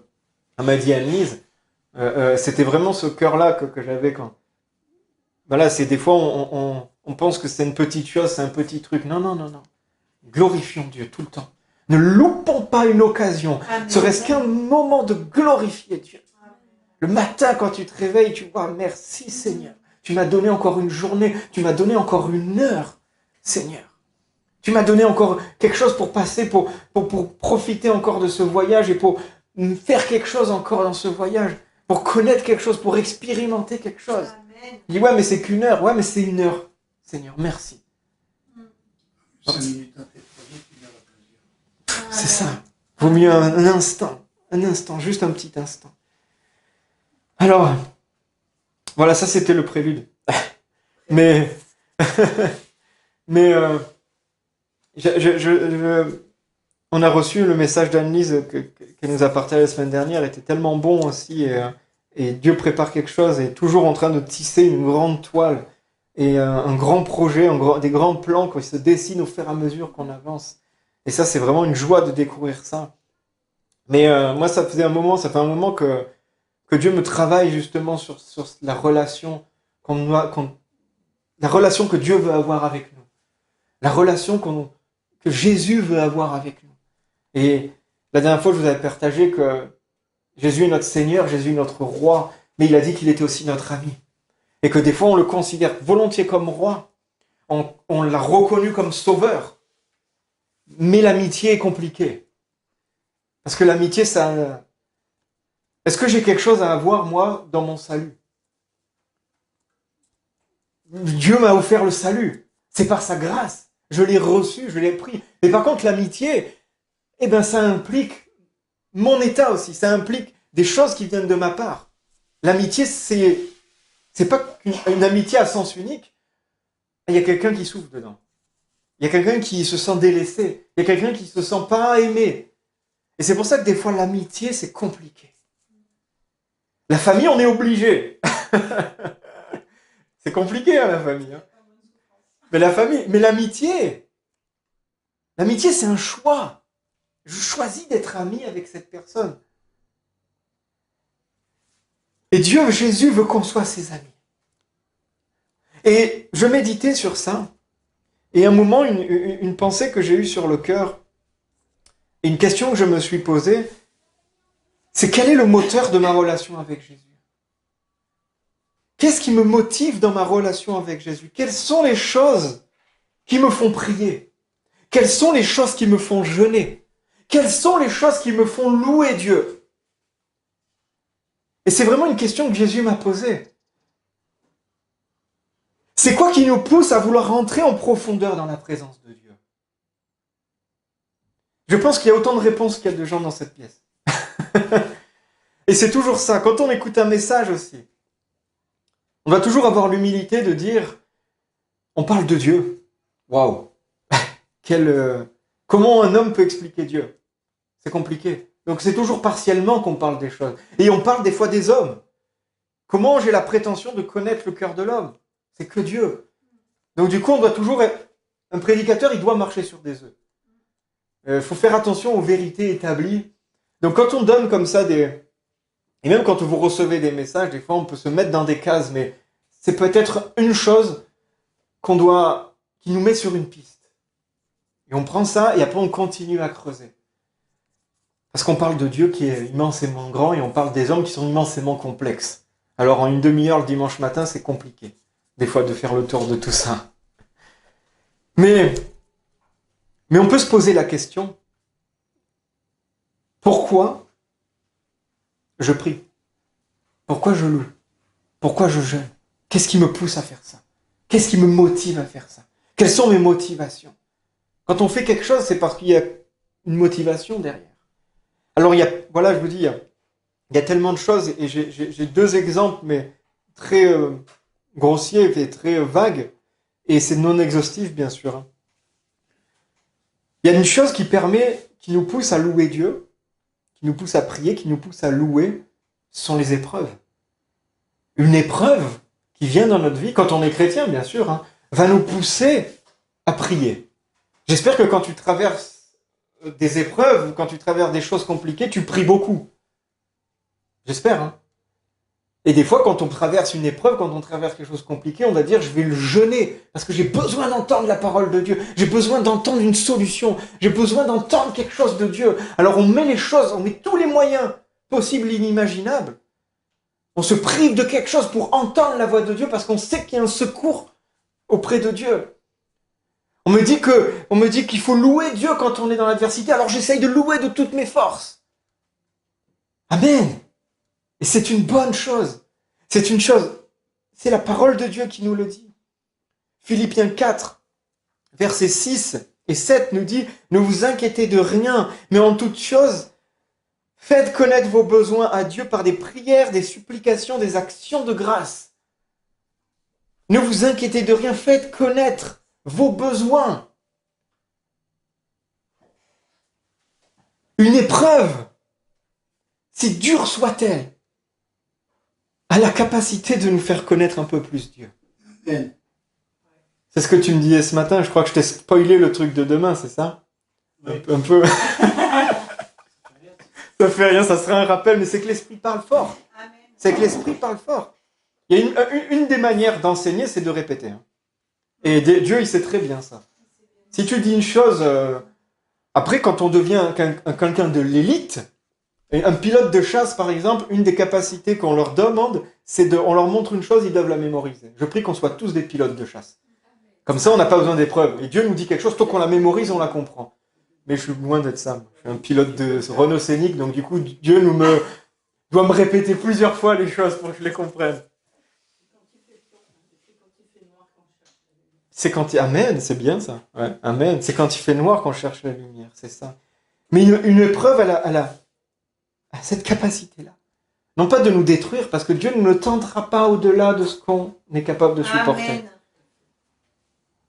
B: m'a dit Anne-Lise, c'était vraiment ce cœur-là que j'avais quand... Voilà, c'est des fois on pense que c'est une petite chose, c'est un petit truc. Non, non, non, non. Glorifions Dieu tout le temps. Ne loupons pas une occasion. Serait-ce qu'un moment de glorifier Dieu. Le matin quand tu te réveilles, tu vois, merci Seigneur. Tu m'as donné encore une journée, tu m'as donné encore une heure, Seigneur. Tu m'as donné encore quelque chose pour passer, pour profiter encore de ce voyage et pour faire quelque chose encore dans ce voyage, pour connaître quelque chose, pour expérimenter quelque chose.
C: Amen.
B: Il dit, ouais, mais c'est qu'une heure. Ouais, mais c'est une heure. Seigneur, merci.
D: 5 minutes à tes projets, tu verras plaisir.
B: C'est ça. Vaut mieux un instant, juste un petit instant. Alors, voilà, ça c'était le prélude. Mais on a reçu le message d'Anne-Lise qu'elle nous a partagé la semaine dernière, était tellement bon aussi, et Dieu prépare quelque chose, et toujours en train de tisser une grande toile, et un grand projet, des grands plans qui se dessinent au fur et à mesure qu'on avance. Et ça, c'est vraiment une joie de découvrir ça. Mais moi, ça fait un moment que Dieu me travaille justement sur la relation la relation que Dieu veut avoir avec nous. La relation que Jésus veut avoir avec nous. Et la dernière fois, je vous avais partagé que Jésus est notre Seigneur, Jésus est notre roi, mais il a dit qu'il était aussi notre ami. Et que des fois, on le considère volontiers comme roi. On l'a reconnu comme sauveur. Mais l'amitié est compliquée. Parce que l'amitié, ça... Est-ce que j'ai quelque chose à avoir, moi, dans mon salut? Dieu m'a offert le salut. C'est par sa grâce. Je l'ai reçu, je l'ai pris. Mais par contre, l'amitié, ça implique mon état aussi. Ça implique des choses qui viennent de ma part. L'amitié, c'est pas une amitié à sens unique. Il y a quelqu'un qui souffre dedans. Il y a quelqu'un qui se sent délaissé. Il y a quelqu'un qui se sent pas aimé. Et c'est pour ça que des fois, l'amitié, c'est compliqué. La famille, on est obligé. C'est compliqué, hein, la famille. Hein. Mais l'amitié, c'est un choix. Je choisis d'être ami avec cette personne. Et Dieu, Jésus, veut qu'on soit ses amis. Et je méditais sur ça. Et à un moment, une pensée que j'ai eue sur le cœur, et une question que je me suis posée, c'est quel est le moteur de ma relation avec Jésus? Qu'est-ce qui me motive dans ma relation avec Jésus? Quelles sont les choses qui me font prier? Quelles sont les choses qui me font jeûner? Quelles sont les choses qui me font louer Dieu? Et c'est vraiment une question que Jésus m'a posée. C'est quoi qui nous pousse à vouloir rentrer en profondeur dans la présence de Dieu? Je pense qu'il y a autant de réponses qu'il y a de gens dans cette pièce. Et c'est toujours ça. Quand on écoute un message aussi, on va toujours avoir l'humilité de dire, on parle de Dieu. Waouh! Comment un homme peut expliquer Dieu? C'est compliqué. Donc c'est toujours partiellement qu'on parle des choses. Et on parle des fois des hommes. Comment j'ai la prétention de connaître le cœur de l'homme? C'est que Dieu. Donc du coup, on doit toujours un prédicateur, il doit marcher sur des œufs. Il faut faire attention aux vérités établies. Donc quand on donne comme ça et même quand vous recevez des messages, des fois on peut se mettre dans des cases, mais c'est peut-être une chose qui nous met sur une piste. Et on prend ça et après on continue à creuser. Parce qu'on parle de Dieu qui est immensément grand et on parle des hommes qui sont immensément complexes. Alors en une demi-heure le dimanche matin, c'est compliqué, des fois, de faire le tour de tout ça. Mais on peut se poser la question, pourquoi je prie? Pourquoi je loue? Pourquoi je jeûne? Qu'est-ce qui me pousse à faire ça? Qu'est-ce qui me motive à faire ça? Quelles sont mes motivations? Quand on fait quelque chose, c'est parce qu'il y a une motivation derrière. Alors, voilà, je vous dis, il y a tellement de choses, et j'ai deux exemples, mais très grossiers et très vagues, et c'est non exhaustif, bien sûr. Il y a une chose qui nous pousse à louer Dieu, qui nous pousse à prier, qui nous pousse à louer, ce sont les épreuves. Une épreuve qui vient dans notre vie, quand on est chrétien, bien sûr, va nous pousser à prier. J'espère que quand tu traverses des épreuves, ou quand tu traverses des choses compliquées, tu pries beaucoup. J'espère, Et des fois, quand on traverse une épreuve, quand on traverse quelque chose de compliqué, on va dire, je vais le jeûner, parce que j'ai besoin d'entendre la parole de Dieu, j'ai besoin d'entendre une solution, j'ai besoin d'entendre quelque chose de Dieu. Alors on met on met tous les moyens possibles et inimaginables. On se prive de quelque chose pour entendre la voix de Dieu, parce qu'on sait qu'il y a un secours auprès de Dieu. On me dit qu'il faut louer Dieu quand on est dans l'adversité, alors j'essaye de louer de toutes mes forces. Amen. Et c'est une bonne chose. C'est la parole de Dieu qui nous le dit. Philippiens 4, versets 6 et 7 nous dit, ne vous inquiétez de rien, mais en toute chose, faites connaître vos besoins à Dieu par des prières, des supplications, des actions de grâce. Ne vous inquiétez de rien, faites connaître vos besoins. Une épreuve, si dure soit-elle, a la capacité de nous faire connaître un peu plus Dieu.
D: Amen.
B: C'est ce que tu me disais ce matin, je crois que je t'ai spoilé le truc de demain, c'est ça?
D: Oui.
B: Un peu. Ça fait rien, ça sera un rappel, mais c'est que l'Esprit parle fort. C'est que l'Esprit parle fort. Il y a une des manières d'enseigner, c'est de répéter. Et Dieu, il sait très bien ça. Si tu dis une chose, après, quand on devient quelqu'un de l'élite, un pilote de chasse, par exemple, une des capacités qu'on leur demande, on leur montre une chose, ils doivent la mémoriser. Je prie qu'on soit tous des pilotes de chasse. Comme ça, on n'a pas besoin d'épreuves. Et Dieu nous dit quelque chose, tant qu'on la mémorise, on la comprend. Mais je suis loin d'être ça. Je suis un pilote de Renault Scénic, donc du coup, Dieu doit me répéter plusieurs fois les choses pour que je les comprenne. C'est quand Amen, c'est bien ça. Ouais, Amen. C'est quand il fait noir qu'on cherche la lumière, c'est ça. Mais une épreuve, elle a cette capacité-là. Non pas de nous détruire, parce que Dieu ne tentera pas au-delà de ce qu'on est capable de supporter.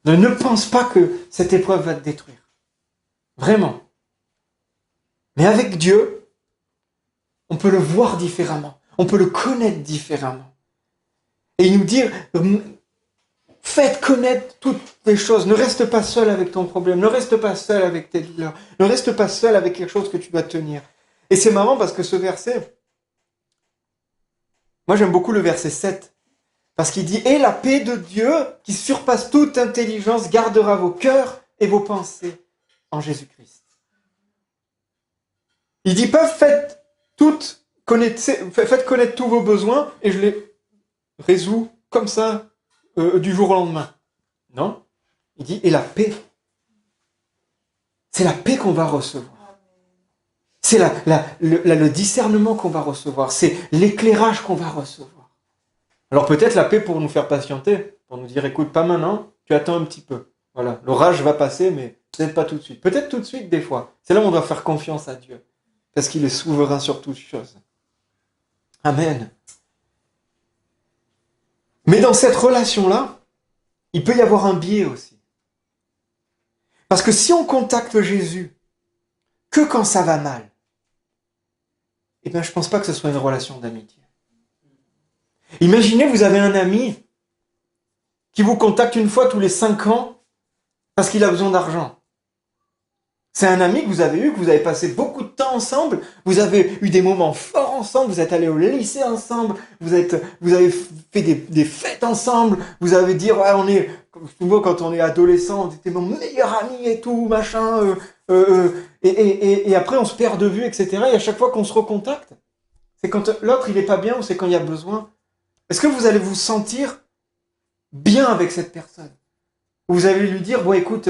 B: Amen. Ne pense pas que cette épreuve va te détruire. Vraiment. Mais avec Dieu, on peut le voir différemment. On peut le connaître différemment. Et il nous dit, faites connaître toutes les choses. Ne reste pas seul avec ton problème. Ne reste pas seul avec tes douleurs. Ne reste pas seul avec quelque chose que tu dois tenir. Et c'est marrant parce que ce verset, moi j'aime beaucoup le verset 7. Parce qu'il dit, et la paix de Dieu, qui surpasse toute intelligence, gardera vos cœurs et vos pensées en Jésus-Christ. Il dit pas, faites connaître tous vos besoins, et je les résout comme ça du jour au lendemain. Non. Il dit, et la paix. C'est la paix qu'on va recevoir. C'est le discernement qu'on va recevoir. C'est l'éclairage qu'on va recevoir. Alors peut-être la paix pour nous faire patienter, pour nous dire, écoute, pas maintenant, tu attends un petit peu. Voilà, l'orage va passer, mais peut-être pas tout de suite. Peut-être tout de suite, des fois. C'est là où on doit faire confiance à Dieu. Parce qu'il est souverain sur toutes choses. Amen. Mais dans cette relation-là, il peut y avoir un biais aussi. Parce que si on contacte Jésus que quand ça va mal, eh bien, je ne pense pas que ce soit une relation d'amitié. Imaginez, vous avez un ami qui vous contacte une fois tous les 5 ans parce qu'il a besoin d'argent. C'est un ami que vous avez passé beaucoup de temps ensemble, vous avez eu des moments forts ensemble, vous êtes allés au lycée ensemble, vous avez fait des fêtes ensemble, vous avez dit, ouais, on est, souvent quand on est adolescent, on était mon meilleur ami et tout, machin, et après on se perd de vue, etc. Et à chaque fois qu'on se recontacte, c'est quand l'autre il est pas bien ou c'est quand il y a besoin. Est-ce que vous allez vous sentir bien avec cette personne? Vous allez lui dire, bon écoute,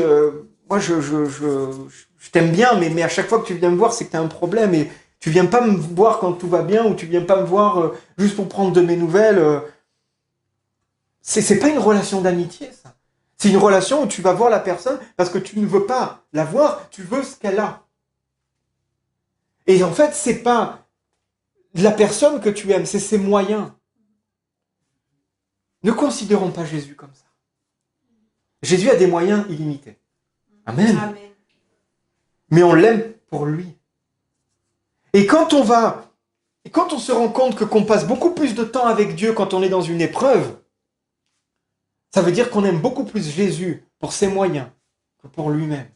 B: moi je t'aime bien, mais à chaque fois que tu viens me voir, c'est que tu as un problème et tu viens pas me voir quand tout va bien ou tu viens pas me voir juste pour prendre de mes nouvelles. C'est pas une relation d'amitié, ça. C'est une relation où tu vas voir la personne parce que tu ne veux pas la voir, tu veux ce qu'elle a. Et en fait, c'est pas la personne que tu aimes, c'est ses moyens. Ne considérons pas Jésus comme ça. Jésus a des moyens illimités. Amen.
C: Amen.
B: Mais on l'aime pour lui. Et quand on se rend compte qu'on passe beaucoup plus de temps avec Dieu quand on est dans une épreuve, ça veut dire qu'on aime beaucoup plus Jésus pour ses moyens que pour lui-même.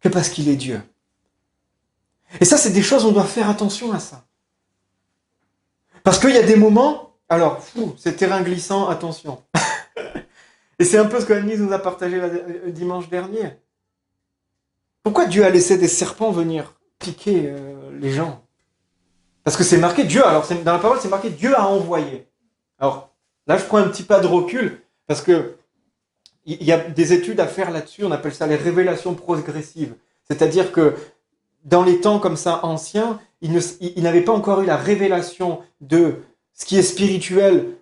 B: Que parce qu'il est Dieu. Et ça, c'est des choses, on doit faire attention à ça. Parce qu'il y a des moments, alors, c'est terrain glissant, attention. Et c'est un peu ce que Annie nous a partagé le dimanche dernier. Pourquoi Dieu a laissé des serpents venir piquer les gens? Parce que c'est marqué Dieu, alors dans la parole c'est marqué Dieu a envoyé. Alors là je prends un petit pas de recul, parce que il y a des études à faire là-dessus, on appelle ça les révélations progressives. C'est-à-dire que dans les temps comme ça anciens, ils n'avaient pas encore eu la révélation de ce qui est spirituel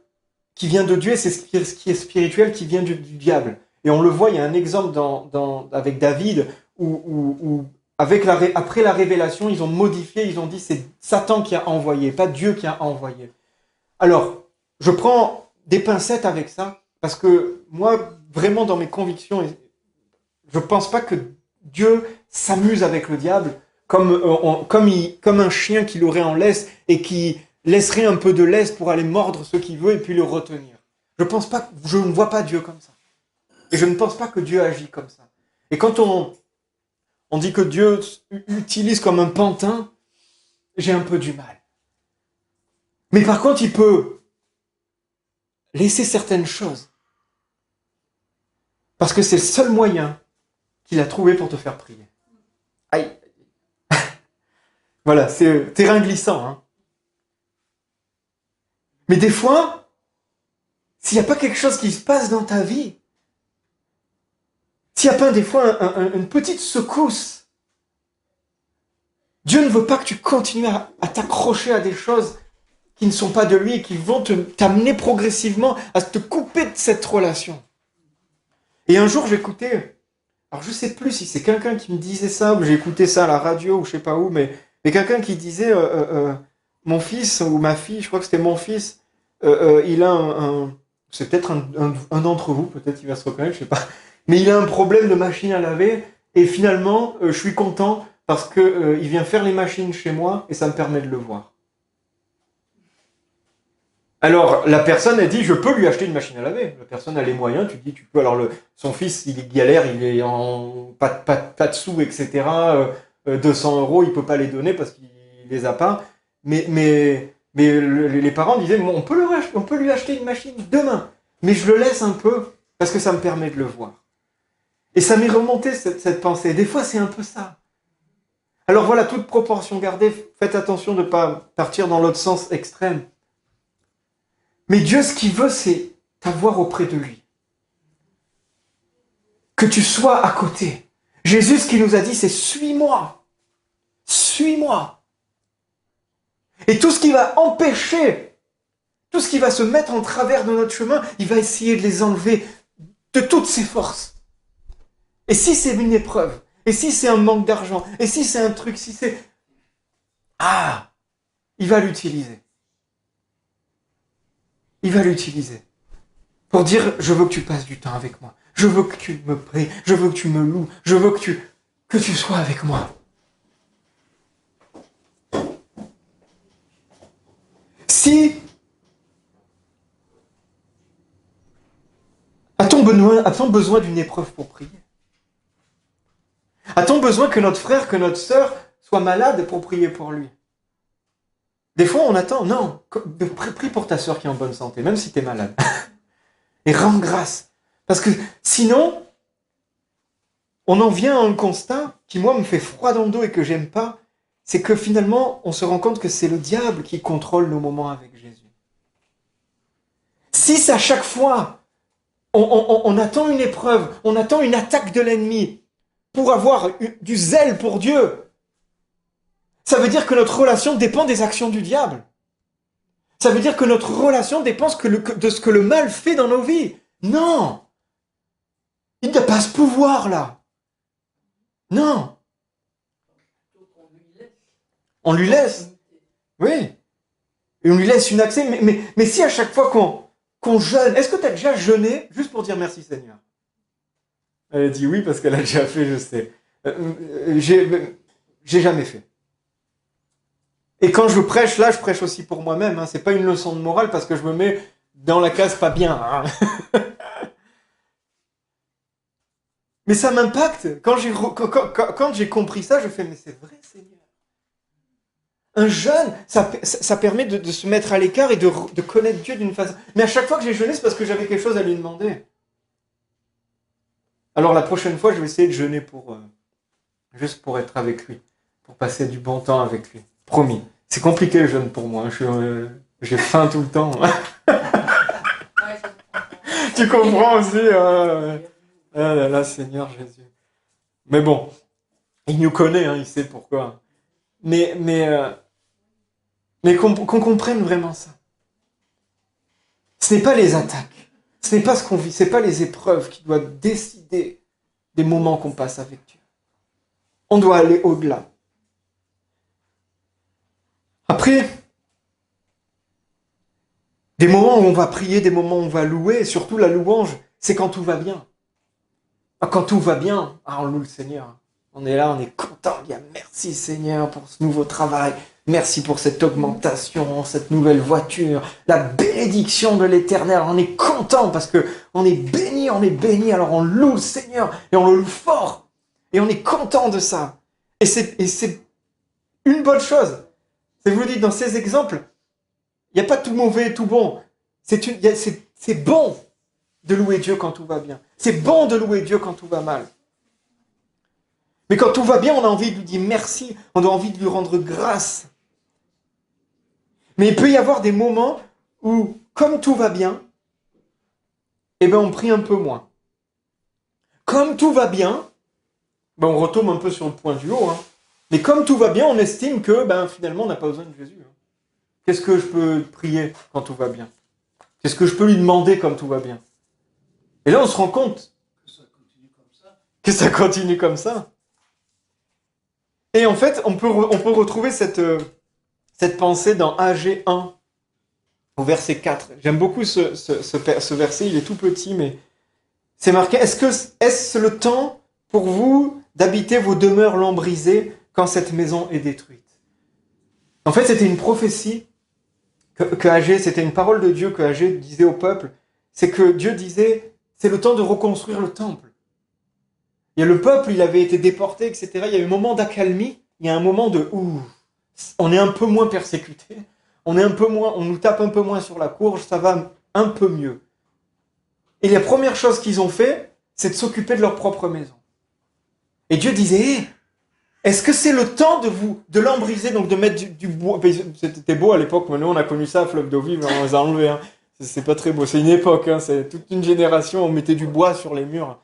B: qui vient de Dieu, et c'est ce qui est spirituel qui vient du diable. Et on le voit, il y a un exemple avec David, où après la révélation, ils ont modifié, ils ont dit c'est Satan qui a envoyé, pas Dieu qui a envoyé. Alors, je prends des pincettes avec ça, parce que moi, vraiment dans mes convictions, je ne pense pas que Dieu s'amuse avec le diable comme un chien qui l'aurait en laisse et qui laisserait un peu de laisse pour aller mordre ce qu'il veut et puis le retenir. Je ne vois pas Dieu comme ça. Et je ne pense pas que Dieu agit comme ça. Et quand on dit que Dieu utilise comme un pantin, j'ai un peu du mal. Mais par contre, il peut laisser certaines choses. Parce que c'est le seul moyen qu'il a trouvé pour te faire prier. Aïe. Voilà, c'est terrain glissant. Hein. Mais des fois, s'il n'y a pas quelque chose qui se passe dans ta vie, s'il n'y a pas des fois une petite secousse, Dieu ne veut pas que tu continues à t'accrocher à des choses qui ne sont pas de lui et qui vont t'amener progressivement à te couper de cette relation. Et un jour, j'écoutais, alors je ne sais plus si c'est quelqu'un qui me disait ça, ou j'ai écouté ça à la radio, ou je ne sais pas où, mais quelqu'un qui disait, mon fils ou ma fille, je crois que c'était mon fils, il a c'est peut-être un d'entre vous, peut-être il va se reconnaître, je ne sais pas, mais il a un problème de machine à laver, et finalement, je suis content parce que il vient faire les machines chez moi, et ça me permet de le voir. Alors, la personne a dit, je peux lui acheter une machine à laver. La personne a les moyens, tu dis, tu peux. Alors, son fils, il galère, il est en pas de sous, etc. 200 €, il peut pas les donner parce qu'il les a pas. Mais les parents disaient, bon, on peut lui acheter une machine demain. Mais je le laisse un peu parce que ça me permet de le voir. Et ça m'est remonté cette pensée. Des fois, c'est un peu ça. Alors voilà, toute proportion gardée, faites attention de ne pas partir dans l'autre sens extrême. Mais Dieu, ce qu'il veut, c'est t'avoir auprès de lui. Que tu sois à côté. Jésus, ce qu'il nous a dit, c'est suis-moi. Suis-moi. Et tout ce qui va empêcher, tout ce qui va se mettre en travers de notre chemin, il va essayer de les enlever de toutes ses forces. Et si c'est une épreuve, et si c'est un manque d'argent, et si c'est un truc, si c'est... il va l'utiliser. Il va l'utiliser pour dire, je veux que tu passes du temps avec moi. Je veux que tu me pries. Je veux que tu me loues. Je veux que tu sois avec moi. Si a-t-on besoin d'une épreuve pour prier? A-t-on besoin que notre frère, que notre sœur soit malade pour prier pour lui? Des fois, on attend. Non, prie pour ta sœur qui est en bonne santé, même si tu es malade. Et rends grâce. Parce que sinon, on en vient à un constat qui, moi, me fait froid dans le dos et que j'aime pas. C'est que finalement, on se rend compte que c'est le diable qui contrôle nos moments avec Jésus. Si à chaque fois, on attend une épreuve, on attend une attaque de l'ennemi pour avoir du zèle pour Dieu, ça veut dire que notre relation dépend des actions du diable. Ça veut dire que notre relation dépend de ce que le mal fait dans nos vies. Non! Il n'a pas ce pouvoir-là. Non! On lui laisse. Oui. Et on lui laisse une accès. Mais si à chaque fois qu'on jeûne, est-ce que tu as déjà jeûné juste pour dire merci Seigneur? Elle a dit oui parce qu'elle a déjà fait, je sais. J'ai jamais fait. Et quand je prêche, là, je prêche aussi pour moi-même. Hein. C'est pas une leçon de morale parce que je me mets dans la case pas bien. Hein. Mais ça m'impacte. Quand j'ai compris ça, je fais, mais c'est vrai, Seigneur. Un jeûne, ça permet de se mettre à l'écart et de connaître Dieu d'une façon. Mais à chaque fois que j'ai jeûné, c'est parce que j'avais quelque chose à lui demander. Alors la prochaine fois, je vais essayer de jeûner juste pour être avec lui, pour passer du bon temps avec lui. Promis. C'est compliqué le jeûne pour moi. J'ai faim tout le temps. Tu comprends aussi. Ah là là, Seigneur Jésus. Mais bon, il nous connaît, hein, il sait pourquoi. Mais qu'on comprenne vraiment ça. Ce n'est pas les attaques, ce n'est pas ce qu'on vit, ce n'est pas les épreuves qui doivent décider des moments qu'on passe avec Dieu. On doit aller au-delà. Après, des moments où on va prier, des moments où on va louer, et surtout la louange, c'est quand tout va bien. Quand tout va bien, on loue le Seigneur. On est là, on est content. Il y a merci Seigneur pour ce nouveau travail. Merci pour cette augmentation, cette nouvelle voiture. La bénédiction de l'Éternel. On est content parce que on est béni. Alors on loue le Seigneur et on le loue fort. Et on est content de ça. Et c'est une bonne chose. Je vous dis, dans ces exemples, il n'y a pas tout mauvais et tout bon. C'est bon de louer Dieu quand tout va bien. C'est bon de louer Dieu quand tout va mal. Mais quand tout va bien, on a envie de lui dire merci, on a envie de lui rendre grâce. Mais il peut y avoir des moments où, comme tout va bien, on prie un peu moins. Comme tout va bien, on retombe un peu sur le point du haut, hein. Mais comme tout va bien, on estime que finalement on n'a pas besoin de Jésus. Hein. Qu'est-ce que je peux prier quand tout va bien? Qu'est-ce que je peux lui demander quand tout va bien? Et là on se rend compte que ça continue comme ça. Et en fait, on peut retrouver cette pensée dans AG 1, au verset 4. J'aime beaucoup ce verset, il est tout petit, mais c'est marqué, est-ce le temps pour vous d'habiter vos demeures lambrisées quand cette maison est détruite? En fait, c'était une prophétie que Agé, c'était une parole de Dieu que Agé disait au peuple, c'est que Dieu disait, c'est le temps de reconstruire le temple. Et le peuple, il avait été déporté, etc. Il y a eu un moment d'accalmie, il y a un moment de on est un peu moins persécuté, on nous tape un peu moins sur la courge, ça va un peu mieux. Et la première chose qu'ils ont fait, c'est de s'occuper de leur propre maison. Et Dieu disait, est-ce que c'est le temps de l'embriser, donc de mettre du bois? C'était beau à l'époque, mais nous on a connu ça à Fleuve d'eau vive, on les a enlevés. Hein. C'est pas très beau. C'est une époque, hein. C'est toute une génération. On mettait du bois sur les murs.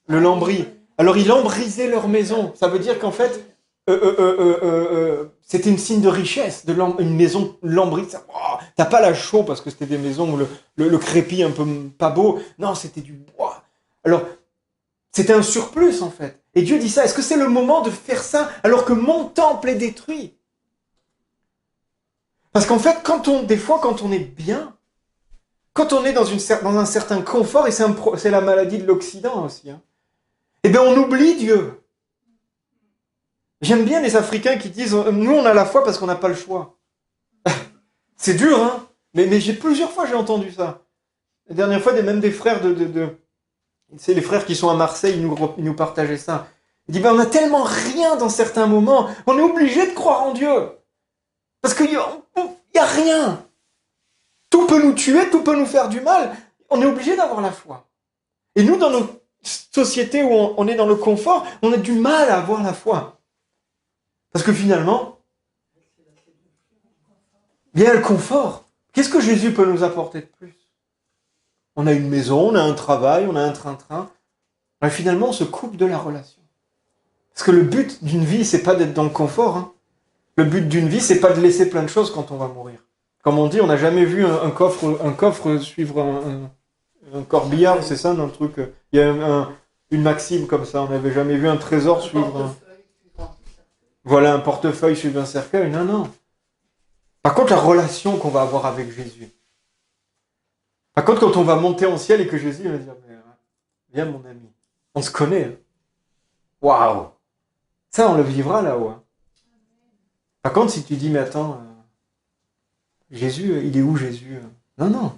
B: Le lambris. Alors, ils lambrisaient leur maison. Ça veut dire qu'en fait, c'était une signe de richesse, une maison lambrise. Oh, t'as pas la chaux parce que c'était des maisons où le crépi un peu pas beau. Non, c'était du bois. Alors, c'était un surplus en fait. Et Dieu dit ça. Est-ce que c'est le moment de faire ça alors que mon temple est détruit? Parce qu'en fait, des fois, quand on est bien, quand on est dans un certain confort, et c'est la maladie de l'Occident aussi, hein, eh bien on oublie Dieu. J'aime bien les Africains qui disent « Nous, on a la foi parce qu'on n'a pas le choix. » C'est dur, hein, mais plusieurs fois j'ai entendu ça. La dernière fois, même des frères c'est les frères qui sont à Marseille, ils nous partageaient ça. Ils disent on a tellement rien dans certains moments, on est obligé de croire en Dieu. Parce qu'il n'y a rien. Tout peut nous tuer, tout peut nous faire du mal. On est obligé d'avoir la foi. Et nous, dans nos sociétés où on est dans le confort, on a du mal à avoir la foi. Parce que finalement, bien le confort, qu'est-ce que Jésus peut nous apporter de plus? On a une maison, on a un travail, on a un train-train. Mais finalement, on se coupe de la relation. Parce que le but d'une vie, c'est pas d'être dans le confort. Hein. Le but d'une vie, c'est pas de laisser plein de choses quand on va mourir. Comme on dit, on n'a jamais vu un coffre suivre un corbillard, c'est ça, un truc. Il y a une maxime comme ça. On n'avait jamais vu un trésor suivre voilà, un portefeuille suivre un cercueil. Non, non. Par contre, la relation qu'on va avoir avec Jésus. Par contre, quand on va monter en ciel et que Jésus va dire viens mon ami, on se connaît. Waouh! Ça, on le vivra là-haut. Hein. Par contre, si tu dis mais attends, Jésus, il est où Jésus? Non, non.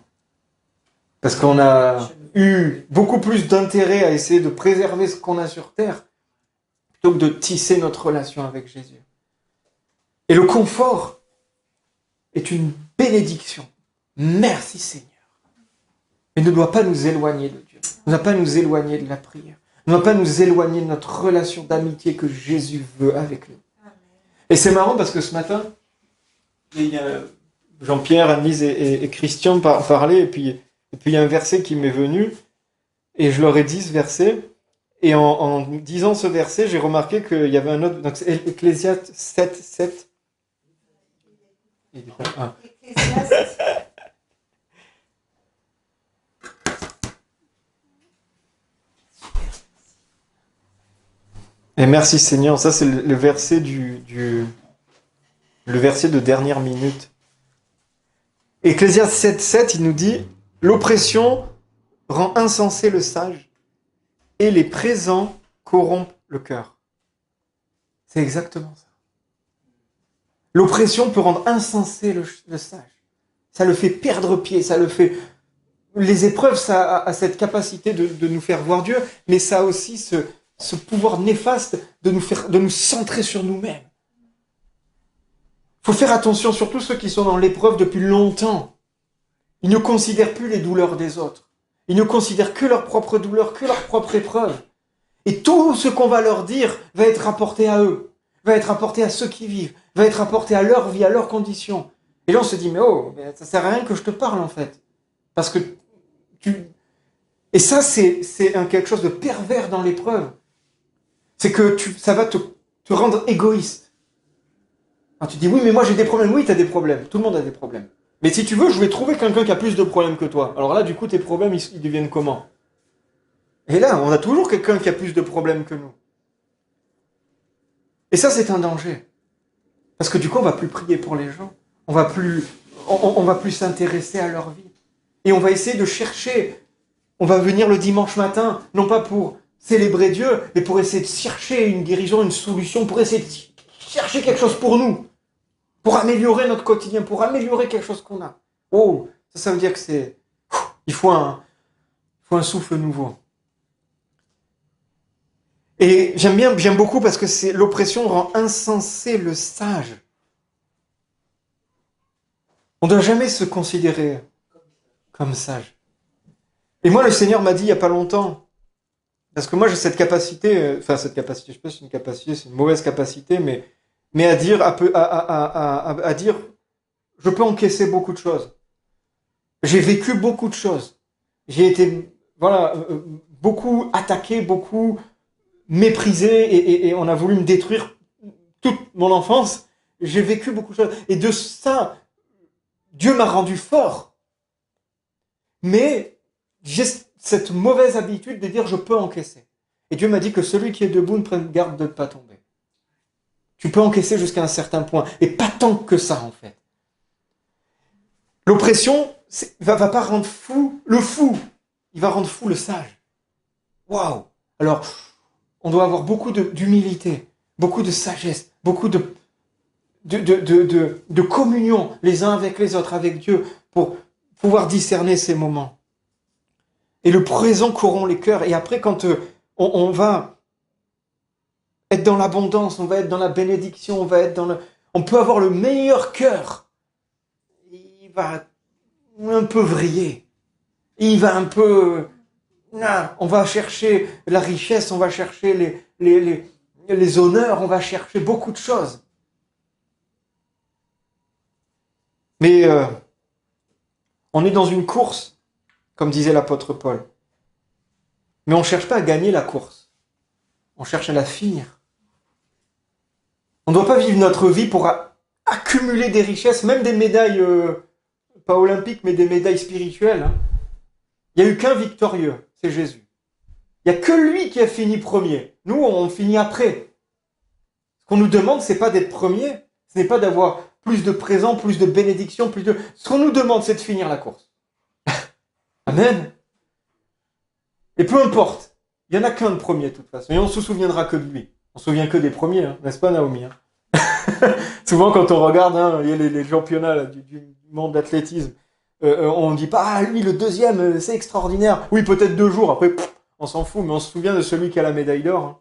B: Parce qu'on a eu beaucoup plus d'intérêt à essayer de préserver ce qu'on a sur terre plutôt que de tisser notre relation avec Jésus. Et le confort est une bénédiction. Merci Seigneur. Il ne doit pas nous éloigner de Dieu. Il ne doit pas nous éloigner de la prière. Il ne doit pas nous éloigner de notre relation d'amitié que Jésus veut avec nous. Et c'est marrant parce que ce matin, il y a Jean-Pierre, Annelise et Christian parlaient, et puis il y a un verset qui m'est venu, et je leur ai dit ce verset, et en disant ce verset, j'ai remarqué qu'il y avait un autre, donc c'est Ecclésiaste 7. Et merci Seigneur, ça c'est le verset le verset de dernière minute. Ecclésiaste 7, il nous dit « L'oppression rend insensé le sage, et les présents corrompent le cœur. » C'est exactement ça. L'oppression peut rendre insensé le sage. Ça le fait perdre pied, ça le fait... Les épreuves, ça a cette capacité de nous faire voir Dieu, mais ça a aussi ce pouvoir néfaste de nous centrer sur nous-mêmes. Il faut faire attention, surtout ceux qui sont dans l'épreuve depuis longtemps. Ils ne considèrent plus les douleurs des autres. Ils ne considèrent que leurs propres douleurs, que leurs propres épreuves. Et tout ce qu'on va leur dire va être rapporté à eux, va être rapporté à ceux qui vivent, va être rapporté à leur vie, à leurs conditions. Et là on se dit, mais ça sert à rien que je te parle en fait. Parce que Et ça, c'est quelque chose de pervers dans l'épreuve. C'est que ça va te rendre égoïste. Alors tu dis, oui, mais moi j'ai des problèmes. Oui, tu as des problèmes. Tout le monde a des problèmes. Mais si tu veux, je vais trouver quelqu'un qui a plus de problèmes que toi. Alors là, du coup, tes problèmes, ils deviennent comment? Et là, on a toujours quelqu'un qui a plus de problèmes que nous. Et ça, c'est un danger. Parce que du coup, on va plus prier pour les gens. On va plus s'intéresser à leur vie. Et on va essayer de chercher. On va venir le dimanche matin, non pas pour célébrer Dieu, mais pour essayer de chercher une guérison, une solution, pour essayer de chercher quelque chose pour nous. Pour améliorer notre quotidien, pour améliorer quelque chose qu'on a. Oh, ça veut dire que il faut un souffle nouveau. Et j'aime beaucoup parce que l'oppression rend insensé le sage. On ne doit jamais se considérer comme sage. Et moi, le Seigneur m'a dit il n'y a pas longtemps, parce que moi j'ai cette capacité, je sais pas si c'est une capacité, c'est une mauvaise capacité, mais à dire, je peux encaisser beaucoup de choses. J'ai vécu beaucoup de choses. J'ai été, voilà, beaucoup attaqué, beaucoup méprisé et on a voulu me détruire toute mon enfance. J'ai vécu beaucoup de choses. Et de ça, Dieu m'a rendu fort. Mais j'ai cette mauvaise habitude de dire je peux encaisser. Et Dieu m'a dit que celui qui est debout ne prenne garde de ne pas tomber. Tu peux encaisser jusqu'à un certain point. Et pas tant que ça, en fait. L'oppression va pas rendre fou le fou. Il va rendre fou le sage. Waouh! Alors, on doit avoir beaucoup d'humilité, beaucoup de sagesse, beaucoup de communion les uns avec les autres, avec Dieu, pour pouvoir discerner ces moments. Et le présent corrompt les cœurs. Et après, quand on va être dans l'abondance, on va être dans la bénédiction, on peut avoir le meilleur cœur. Il va un peu vriller. Il va un peu... on va chercher la richesse, on va chercher les honneurs, on va chercher beaucoup de choses. Mais on est dans une course, comme disait l'apôtre Paul. Mais on ne cherche pas à gagner la course. On cherche à la finir. On ne doit pas vivre notre vie pour accumuler des richesses, même des médailles, pas olympiques, mais des médailles spirituelles. Hein. Il n'y a eu qu'un victorieux, c'est Jésus. Il n'y a que lui qui a fini premier. Nous, on finit après. Ce qu'on nous demande, ce n'est pas d'être premier, ce n'est pas d'avoir plus de présents, plus de bénédictions, Ce qu'on nous demande, c'est de finir la course. Amen. Et peu importe, il n'y en a qu'un de premier de toute façon. Et on ne se souviendra que de lui. On ne se souvient que des premiers, hein, n'est-ce pas Naomi hein. Souvent quand on regarde hein, les championnats là, du monde d'athlétisme, on ne dit pas « Ah, lui, le deuxième, c'est extraordinaire ». Oui, peut-être 2 jours, après, on s'en fout, mais on se souvient de celui qui a la médaille d'or. Hein.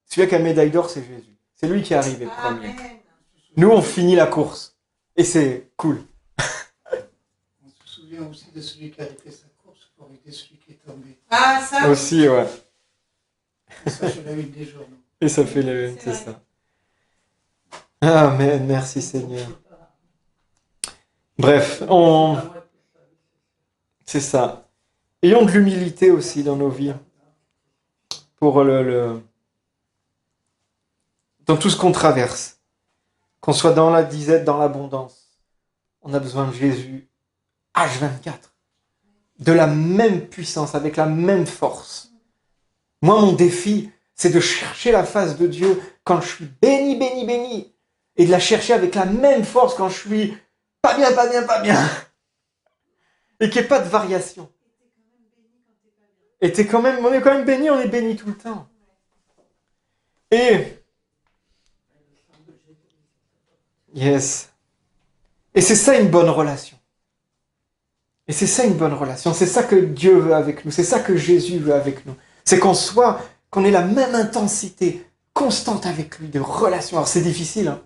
B: Celui qui a la médaille d'or, c'est Jésus. C'est lui qui est arrivé premier.
C: Amen.
B: Nous, on finit la course. Et c'est cool.
D: On se souvient aussi de celui qui a arrêté sa course pour éviter celui qui est tombé.
C: Ah, ça
B: Aussi, ouais.
D: Et ça, je l'ai eu des journaux.
B: Et ça fait c'est ça. Amen, merci Seigneur. Bref, c'est ça. Ayons de l'humilité aussi dans nos vies. Pour dans tout ce qu'on traverse. Qu'on soit dans la disette, dans l'abondance. On a besoin de Jésus H24. De la même puissance, avec la même force. Moi, mon défi, c'est de chercher la face de Dieu quand je suis béni, béni, béni. Et de la chercher avec la même force quand je suis pas bien, pas bien, pas bien. Et qu'il n'y ait pas de variation. Et on est quand même béni, on est béni tout le temps. Et yes. Et c'est ça une bonne relation. Et c'est ça une bonne relation. C'est ça que Dieu veut avec nous. C'est ça que Jésus veut avec nous. C'est qu'on ait la même intensité constante avec lui de relation. Alors c'est difficile. Hein.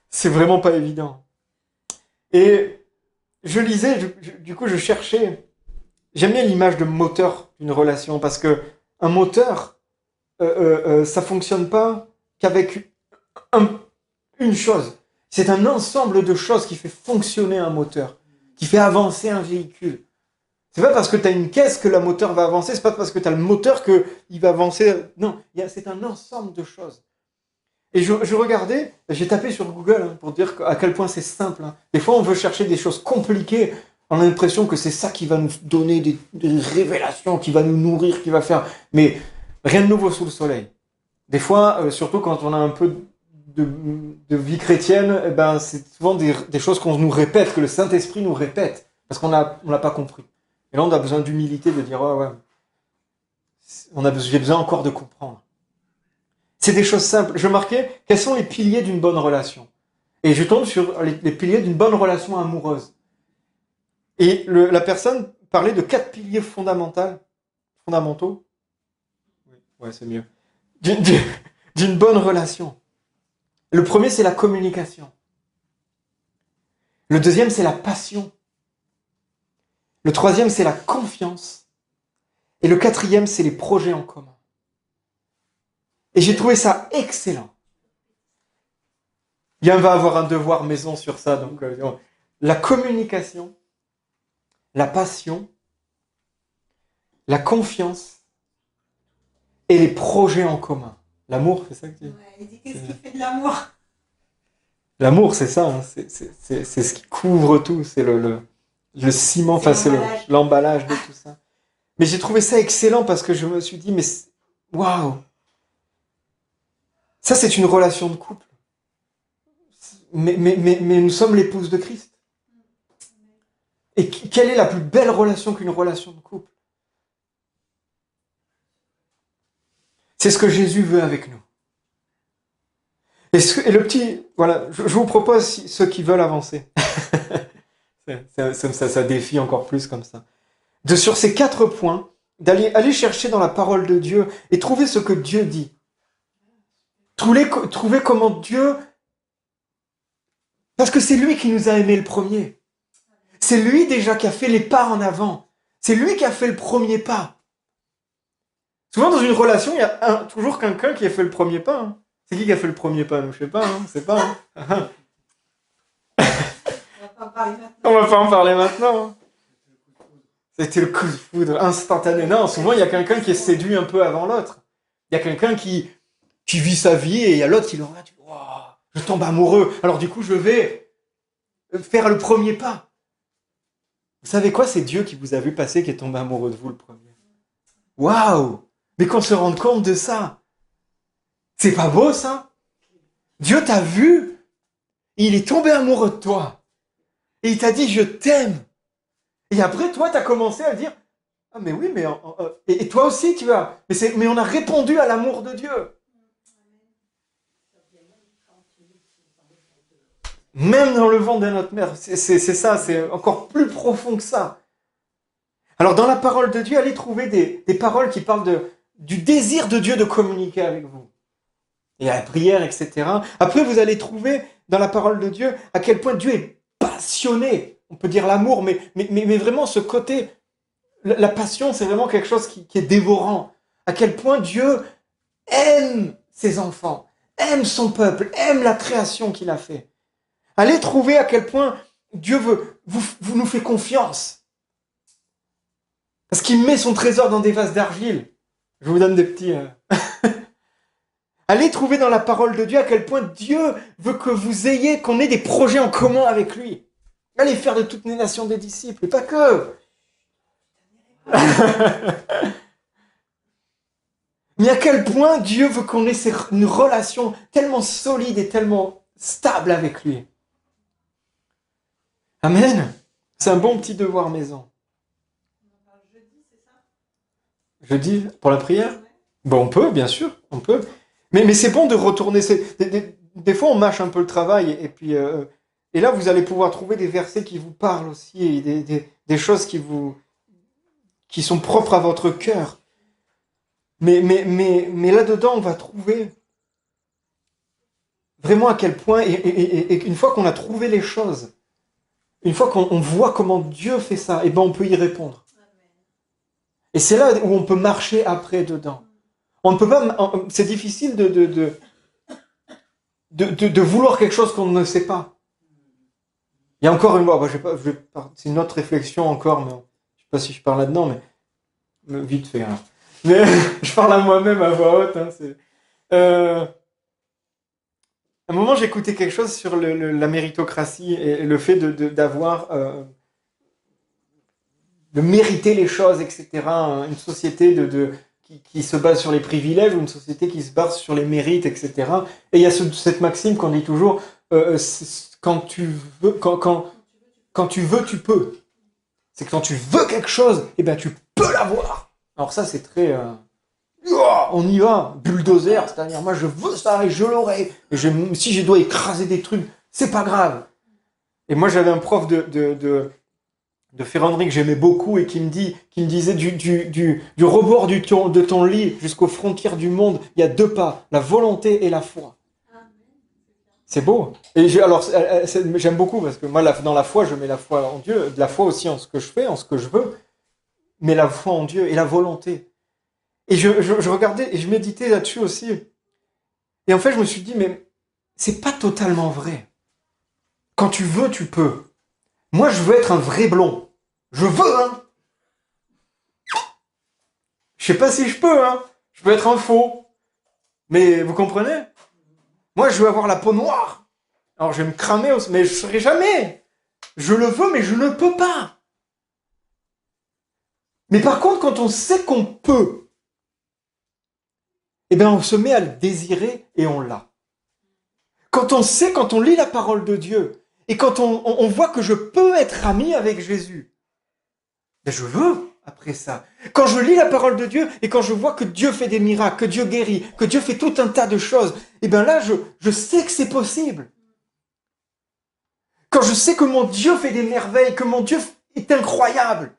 B: C'est vraiment pas évident. Et je lisais, du coup je cherchais. J'aime bien l'image de moteur d'une relation parce que un moteur, ça fonctionne pas qu'avec une chose. C'est un ensemble de choses qui fait fonctionner un moteur, qui fait avancer un véhicule. C'est pas parce que tu as une caisse que le moteur va avancer, c'est pas parce que tu as le moteur qu'il va avancer. Non, c'est un ensemble de choses. Et je regardais, j'ai tapé sur Google hein, pour dire à quel point c'est simple. Hein. Des fois, on veut chercher des choses compliquées. On a l'impression que c'est ça qui va nous donner des révélations, qui va nous nourrir, qui va faire... Mais rien de nouveau sous le soleil. Des fois, surtout quand on a un peu de vie chrétienne, eh ben, c'est souvent des choses qu'on nous répète, que le Saint-Esprit nous répète, parce qu'on l'a pas compris. Et là, on a besoin d'humilité, de dire, ouais, j'ai besoin encore de comprendre. C'est des choses simples. Je marquais, quels sont les piliers d'une bonne relation? Et je tombe sur les piliers d'une bonne relation amoureuse. Et la personne parlait de 4 piliers fondamentaux. Ouais, c'est mieux. D'une bonne relation. Le premier, c'est la communication. Le deuxième, c'est la passion. Le troisième, c'est la confiance. Et le quatrième, c'est les projets en commun. Et j'ai trouvé ça excellent. Yann va avoir un devoir maison sur ça. Donc, la communication, la passion, la confiance et les projets en commun. L'amour, c'est ça que tu dis?
C: Ouais, il dit qu'est-ce qui fait de l'amour?
B: L'amour, c'est ça. Hein. C'est ce qui couvre tout. C'est le ciment, enfin, c'est l'emballage de tout ça. Mais j'ai trouvé ça excellent parce que je me suis dit, mais waouh! Ça, c'est une relation de couple. Mais nous sommes l'épouse de Christ. Et quelle est la plus belle relation qu'une relation de couple? C'est ce que Jésus veut avec nous. Et le petit... Voilà, je vous propose, ceux qui veulent avancer, ça défie encore plus comme ça, sur ces 4 points, aller chercher dans la parole de Dieu et trouver ce que Dieu dit. Trouver comment Dieu... Parce que c'est lui qui nous a aimés le premier. C'est lui déjà qui a fait les pas en avant. C'est lui qui a fait le premier pas. Souvent dans une relation, il y a toujours quelqu'un qui a fait le premier pas. Hein. C'est qui a fait le premier pas? Je sais pas, hein. C'est pas. Hein. On va pas en parler maintenant. Hein. C'était le coup de foudre instantané. Non, souvent il y a quelqu'un qui est séduit un peu avant l'autre. Il y a quelqu'un qui vit sa vie et il y a l'autre qui l'aura dit wow, je tombe amoureux. Alors du coup, je vais faire le premier pas. Vous savez quoi? C'est Dieu qui vous a vu passer qui est tombé amoureux de vous le premier. Waouh! Mais qu'on se rende compte de ça. C'est pas beau ça? Dieu t'a vu, et il est tombé amoureux de toi. Et il t'a dit je t'aime. Et après toi t'as commencé à dire ah mais oui mais et toi aussi tu vas mais on a répondu à l'amour de Dieu. Même dans le ventre de notre mère, c'est ça, c'est encore plus profond que ça. Alors dans la parole de Dieu, allez trouver des paroles qui parlent du désir de Dieu de communiquer avec vous. Et à la prière, etc. Après, vous allez trouver dans la parole de Dieu à quel point Dieu est passionné. On peut dire l'amour, mais vraiment ce côté, la passion, c'est vraiment quelque chose qui est dévorant. À quel point Dieu aime ses enfants, aime son peuple, aime la création qu'il a fait. Allez trouver à quel point Dieu vous nous fait confiance. Parce qu'il met son trésor dans des vases d'argile. Je vous donne des petits... Allez trouver dans la parole de Dieu à quel point Dieu veut que qu'on ait des projets en commun avec lui. Allez faire de toutes les nations des disciples, et pas que. Mais à quel point Dieu veut qu'on ait une relation tellement solide et tellement stable avec lui. Amen. C'est un bon petit devoir maison. Jeudi, pour la prière? Bon, on peut, bien sûr, on peut. Mais c'est bon de retourner. Des fois, on mâche un peu le travail. Et là, vous allez pouvoir trouver des versets qui vous parlent aussi. Et des choses qui sont propres à votre cœur. Mais là-dedans, on va trouver vraiment à quel point... Et une fois qu'on a trouvé les choses, une fois qu'on voit comment Dieu fait ça, et ben on peut y répondre. Et c'est là où on peut marcher après dedans. On ne peut pas. C'est difficile de vouloir quelque chose qu'on ne sait pas. Il y a encore une fois, c'est une autre réflexion encore, mais je ne sais pas si je parle là-dedans, mais vite fait. Hein. Mais je parle à moi-même à voix haute. Hein, à un moment, j'écoutais quelque chose sur la méritocratie et le fait d'avoir de mériter les choses, etc. Une société qui se base sur les privilèges ou une société qui se base sur les mérites, etc. Et il y a cette maxime qu'on dit toujours, quand tu veux, tu peux. C'est que quand tu veux quelque chose, eh ben tu peux l'avoir. Alors ça, c'est très... on y va, bulldozer, c'est-à-dire moi je veux ça et je l'aurai. Et si je dois écraser des trucs, c'est pas grave. Et moi j'avais un prof de ferronnerie que j'aimais beaucoup et qui me disait du rebord de ton lit jusqu'aux frontières du monde, il y a 2 pas, la volonté et la foi. C'est beau. Et j'aime beaucoup parce que moi, dans la foi, je mets la foi en Dieu, de la foi aussi en ce que je fais, en ce que je veux, mais la foi en Dieu et la volonté. Et je regardais et je méditais là-dessus aussi. Et en fait, je me suis dit, mais c'est pas totalement vrai. Quand tu veux, tu peux. Moi, je veux être un vrai blond. Je veux, hein. Je sais pas si je peux, hein. Je peux être un faux. Mais vous comprenez? Moi, je veux avoir la peau noire. Alors, je vais me cramer, mais je ne serai jamais. Je le veux, mais je ne peux pas. Mais par contre, quand on sait qu'on peut, eh bien, on se met à le désirer et on l'a. Quand on sait, quand on lit la parole de Dieu, et quand on voit que je peux être ami avec Jésus, ben je veux après ça. Quand je lis la parole de Dieu et quand je vois que Dieu fait des miracles, que Dieu guérit, que Dieu fait tout un tas de choses, eh bien là, je sais que c'est possible. Quand je sais que mon Dieu fait des merveilles, que mon Dieu est incroyable,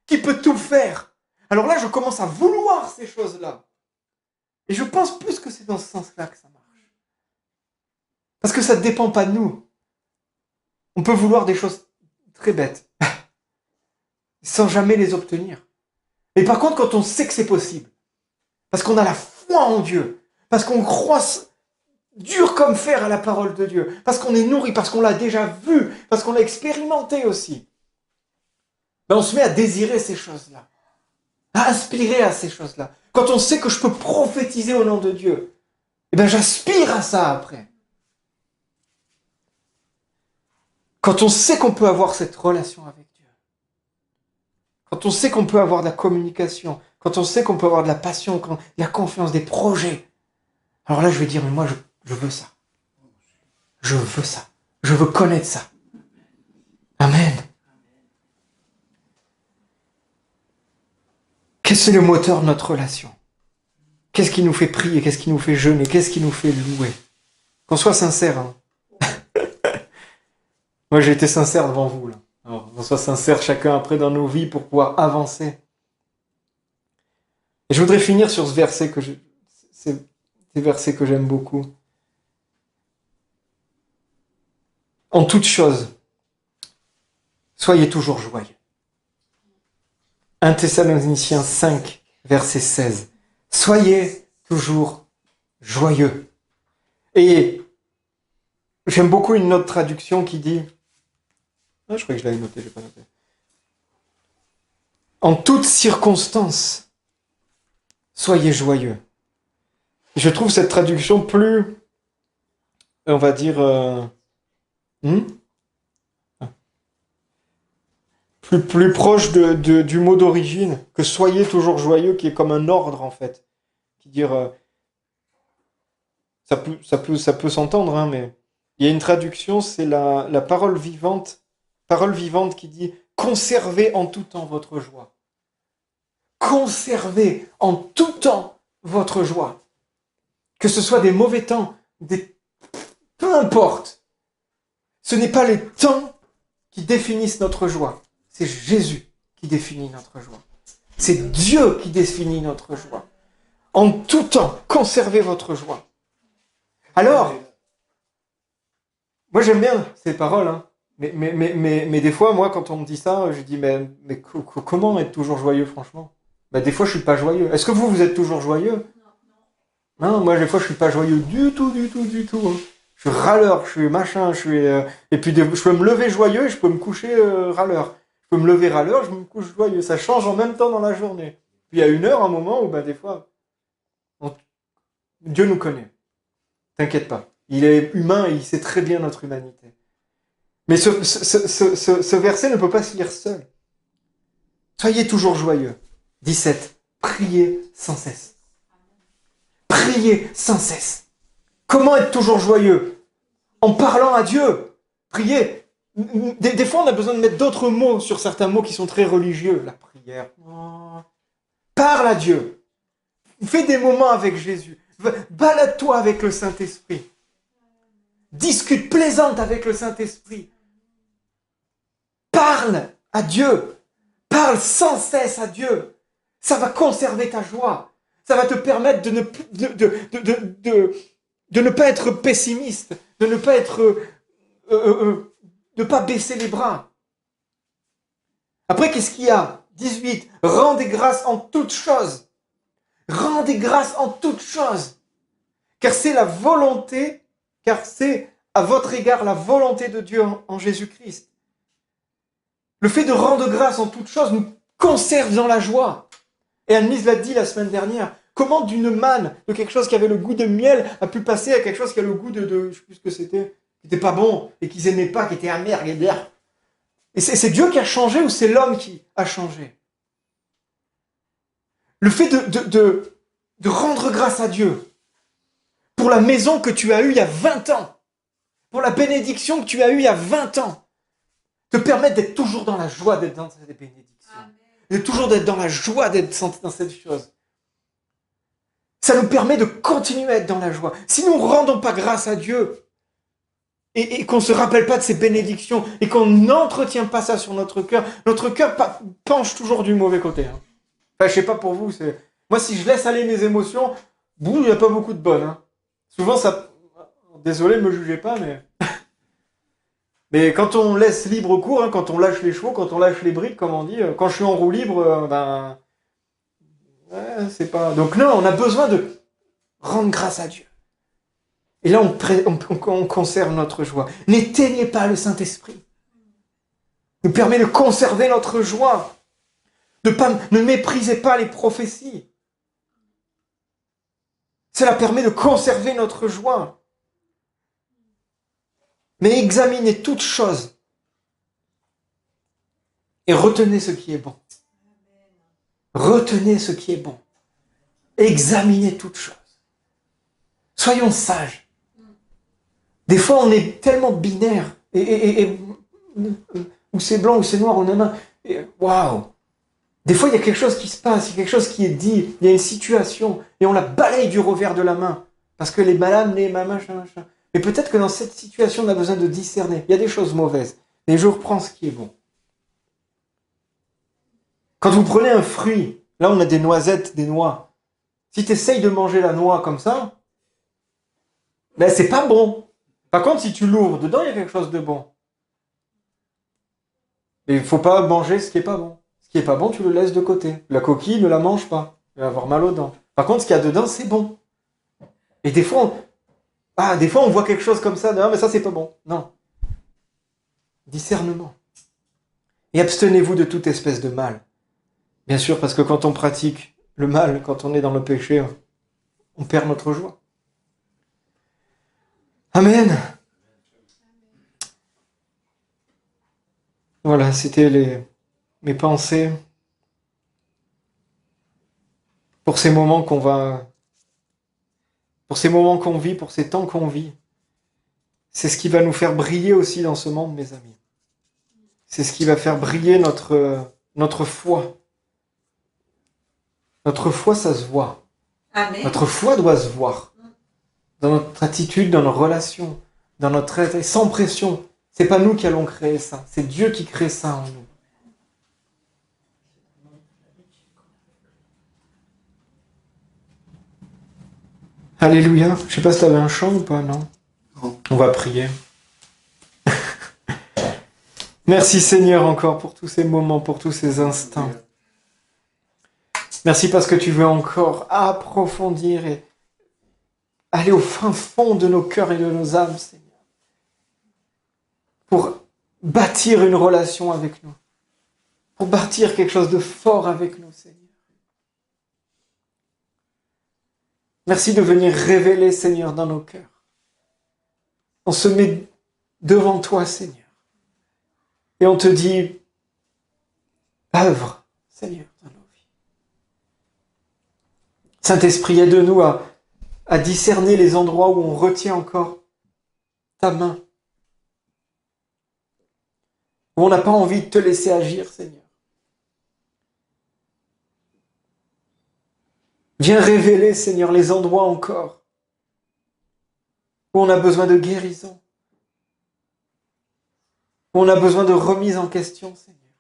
B: qu'il peut tout faire, alors là, je commence à vouloir ces choses-là. Et je pense plus que c'est dans ce sens-là que ça marche. Parce que ça ne dépend pas de nous. On peut vouloir des choses très bêtes, sans jamais les obtenir. Mais par contre, quand on sait que c'est possible, parce qu'on a la foi en Dieu, parce qu'on croit dur comme fer à la parole de Dieu, parce qu'on est nourri, parce qu'on l'a déjà vu, parce qu'on l'a expérimenté aussi, ben on se met à désirer ces choses-là, à aspirer à ces choses-là. Quand on sait que je peux prophétiser au nom de Dieu, eh ben j'aspire à ça après. Quand on sait qu'on peut avoir cette relation avec Dieu, quand on sait qu'on peut avoir de la communication, quand on sait qu'on peut avoir de la passion, de la confiance, des projets, alors là je vais dire, mais moi je veux ça. Je veux ça. Je veux connaître ça. Amen. Qu'est-ce que c'est le moteur de notre relation? Qu'est-ce qui nous fait prier? Qu'est-ce qui nous fait jeûner? Qu'est-ce qui nous fait louer? Qu'on soit sincère. Hein. Moi, j'ai été sincère devant vous. Là. Alors, qu'on soit sincère chacun après dans nos vies pour pouvoir avancer. Et je voudrais finir sur ce verset c'est des versets que j'aime beaucoup. En toute chose, soyez toujours joyeux. 1 Thessaloniciens 5, verset 16. Soyez toujours joyeux. Et j'aime beaucoup une autre traduction qui dit... Ah, je croyais que je l'avais noté, je n'ai pas noté. En toutes circonstances, soyez joyeux. Je trouve cette traduction plus, on va dire, plus proche du mot d'origine, que soyez toujours joyeux, qui est comme un ordre en fait. Qui dire, ça peut s'entendre, hein, mais il y a une traduction, c'est la parole vivante qui dit conservez en tout temps votre joie. Conservez en tout temps votre joie. Que ce soit des mauvais temps, peu importe. Ce n'est pas les temps qui définissent notre joie. C'est Jésus qui définit notre joie. C'est Dieu qui définit notre joie. En tout temps, conservez votre joie. Alors, moi j'aime bien ces paroles, hein. Mais des fois, moi, quand on me dit ça, je dis, mais comment être toujours joyeux, franchement? Des fois, je suis pas joyeux. Est-ce que vous êtes toujours joyeux? Non, moi, des fois, je suis pas joyeux du tout. Hein. Je suis râleur, je suis machin, et puis je peux me lever joyeux et je peux me coucher râleur. Je peux me lever râleur, je me couche joyeux. Ça change en même temps dans la journée. Puis il y a une heure, un moment où, des fois, Dieu nous connaît. T'inquiète pas. Il est humain et il sait très bien notre humanité. Mais ce verset ne peut pas se lire seul. Soyez toujours joyeux. 17. Priez sans cesse. Priez sans cesse. Comment être toujours joyeux? En parlant à Dieu. Priez. Des fois, on a besoin de mettre d'autres mots sur certains mots qui sont très religieux. La prière. Parle à Dieu. Fais des moments avec Jésus. Balade-toi avec le Saint-Esprit. Discute, plaisante avec le Saint-Esprit. Parle à Dieu. Parle sans cesse à Dieu. Ça va conserver ta joie. Ça va te permettre de ne pas être pessimiste, de ne pas être, de pas baisser les bras. Après, qu'est-ce qu'il y a? 18. Rendez grâce en toutes choses. Rendez grâce en toutes choses. Car c'est la volonté car c'est à votre égard la volonté de Dieu en Jésus-Christ. Le fait de rendre grâce en toutes choses nous conserve dans la joie. Et Anne-Lise l'a dit la semaine dernière, comment d'une manne, de quelque chose qui avait le goût de miel, a pu passer à quelque chose qui a le goût de je ne sais plus ce que c'était, qui n'était pas bon, et qu'ils n'aimaient pas, qui était amer, et c'est Dieu qui a changé ou c'est l'homme qui a changé? Le fait de rendre grâce à Dieu pour la maison que tu as eue il y a 20 ans, pour la bénédiction que tu as eue il y a 20 ans, te permettre d'être toujours dans la joie d'être dans cette bénédiction. De toujours d'être dans la joie d'être dans cette chose. Ça nous permet de continuer à être dans la joie. Si nous ne rendons pas grâce à Dieu et qu'on ne se rappelle pas de ses bénédictions et qu'on n'entretient pas ça sur notre cœur penche toujours du mauvais côté. Hein. Enfin, je sais pas pour vous, moi si je laisse aller mes émotions, il n'y a pas beaucoup de bonnes. Hein. Souvent ça... Désolé, ne me jugez pas, mais... Mais quand on laisse libre cours, hein, quand on lâche les chevaux, quand on lâche les briques, comme on dit, quand je suis en roue libre, c'est pas... Donc non, on a besoin de rendre grâce à Dieu. Et là, on conserve notre joie. N'éteignez pas le Saint-Esprit. Il nous permet de conserver notre joie. Ne méprisez pas les prophéties. Cela permet de conserver notre joie. Mais examinez toutes choses et retenez ce qui est bon. Retenez ce qui est bon. Examinez toutes choses. Soyons sages. Des fois, on est tellement binaire ou c'est blanc ou c'est noir, on a waouh. Des fois, il y a quelque chose qui se passe, il y a quelque chose qui est dit, il y a une situation et on la balaye du revers de la main parce que les malades, les machin. Et peut-être que dans cette situation, on a besoin de discerner. Il y a des choses mauvaises, mais je reprends ce qui est bon. Quand vous prenez un fruit, là on a des noisettes, des noix. Si tu essayes de manger la noix comme ça, ben c'est pas bon. Par contre, si tu l'ouvres, dedans il y a quelque chose de bon. Mais il ne faut pas manger ce qui est pas bon. Ce qui est pas bon, tu le laisses de côté. La coquille, ne la mange pas. Tu vas avoir mal aux dents. Par contre, ce qu'il y a dedans, c'est bon. Et des fois, on voit quelque chose comme ça, non, mais ça, c'est pas bon. Non. Discernement. Et abstenez-vous de toute espèce de mal. Bien sûr, parce que quand on pratique le mal, quand on est dans le péché, on perd notre joie. Amen. Voilà, c'était mes pensées pour ces moments pour ces moments qu'on vit, pour ces temps qu'on vit. C'est ce qui va nous faire briller aussi dans ce monde, mes amis. C'est ce qui va faire briller notre foi. Notre foi, ça se voit.
C: Amen.
B: Notre foi doit se voir. Dans notre attitude, dans nos relations, dans notre être, sans pression. C'est pas nous qui allons créer ça. C'est Dieu qui crée ça en nous. Alléluia. Je sais pas si tu avais un chant ou pas, non? On va prier. Merci Seigneur encore pour tous ces moments, pour tous ces instants. Merci parce que tu veux encore approfondir et aller au fin fond de nos cœurs et de nos âmes, Seigneur. Pour bâtir une relation avec nous. Pour bâtir quelque chose de fort avec nous, Seigneur. Merci de venir révéler, Seigneur, dans nos cœurs. On se met devant toi, Seigneur. Et on te dit, œuvre, Seigneur, dans nos vies. Saint-Esprit, aide-nous à discerner les endroits où on retient encore ta main. Où on n'a pas envie de te laisser agir, Seigneur. Viens révéler, Seigneur, les endroits encore où on a besoin de guérison, où on a besoin de remise en question, Seigneur.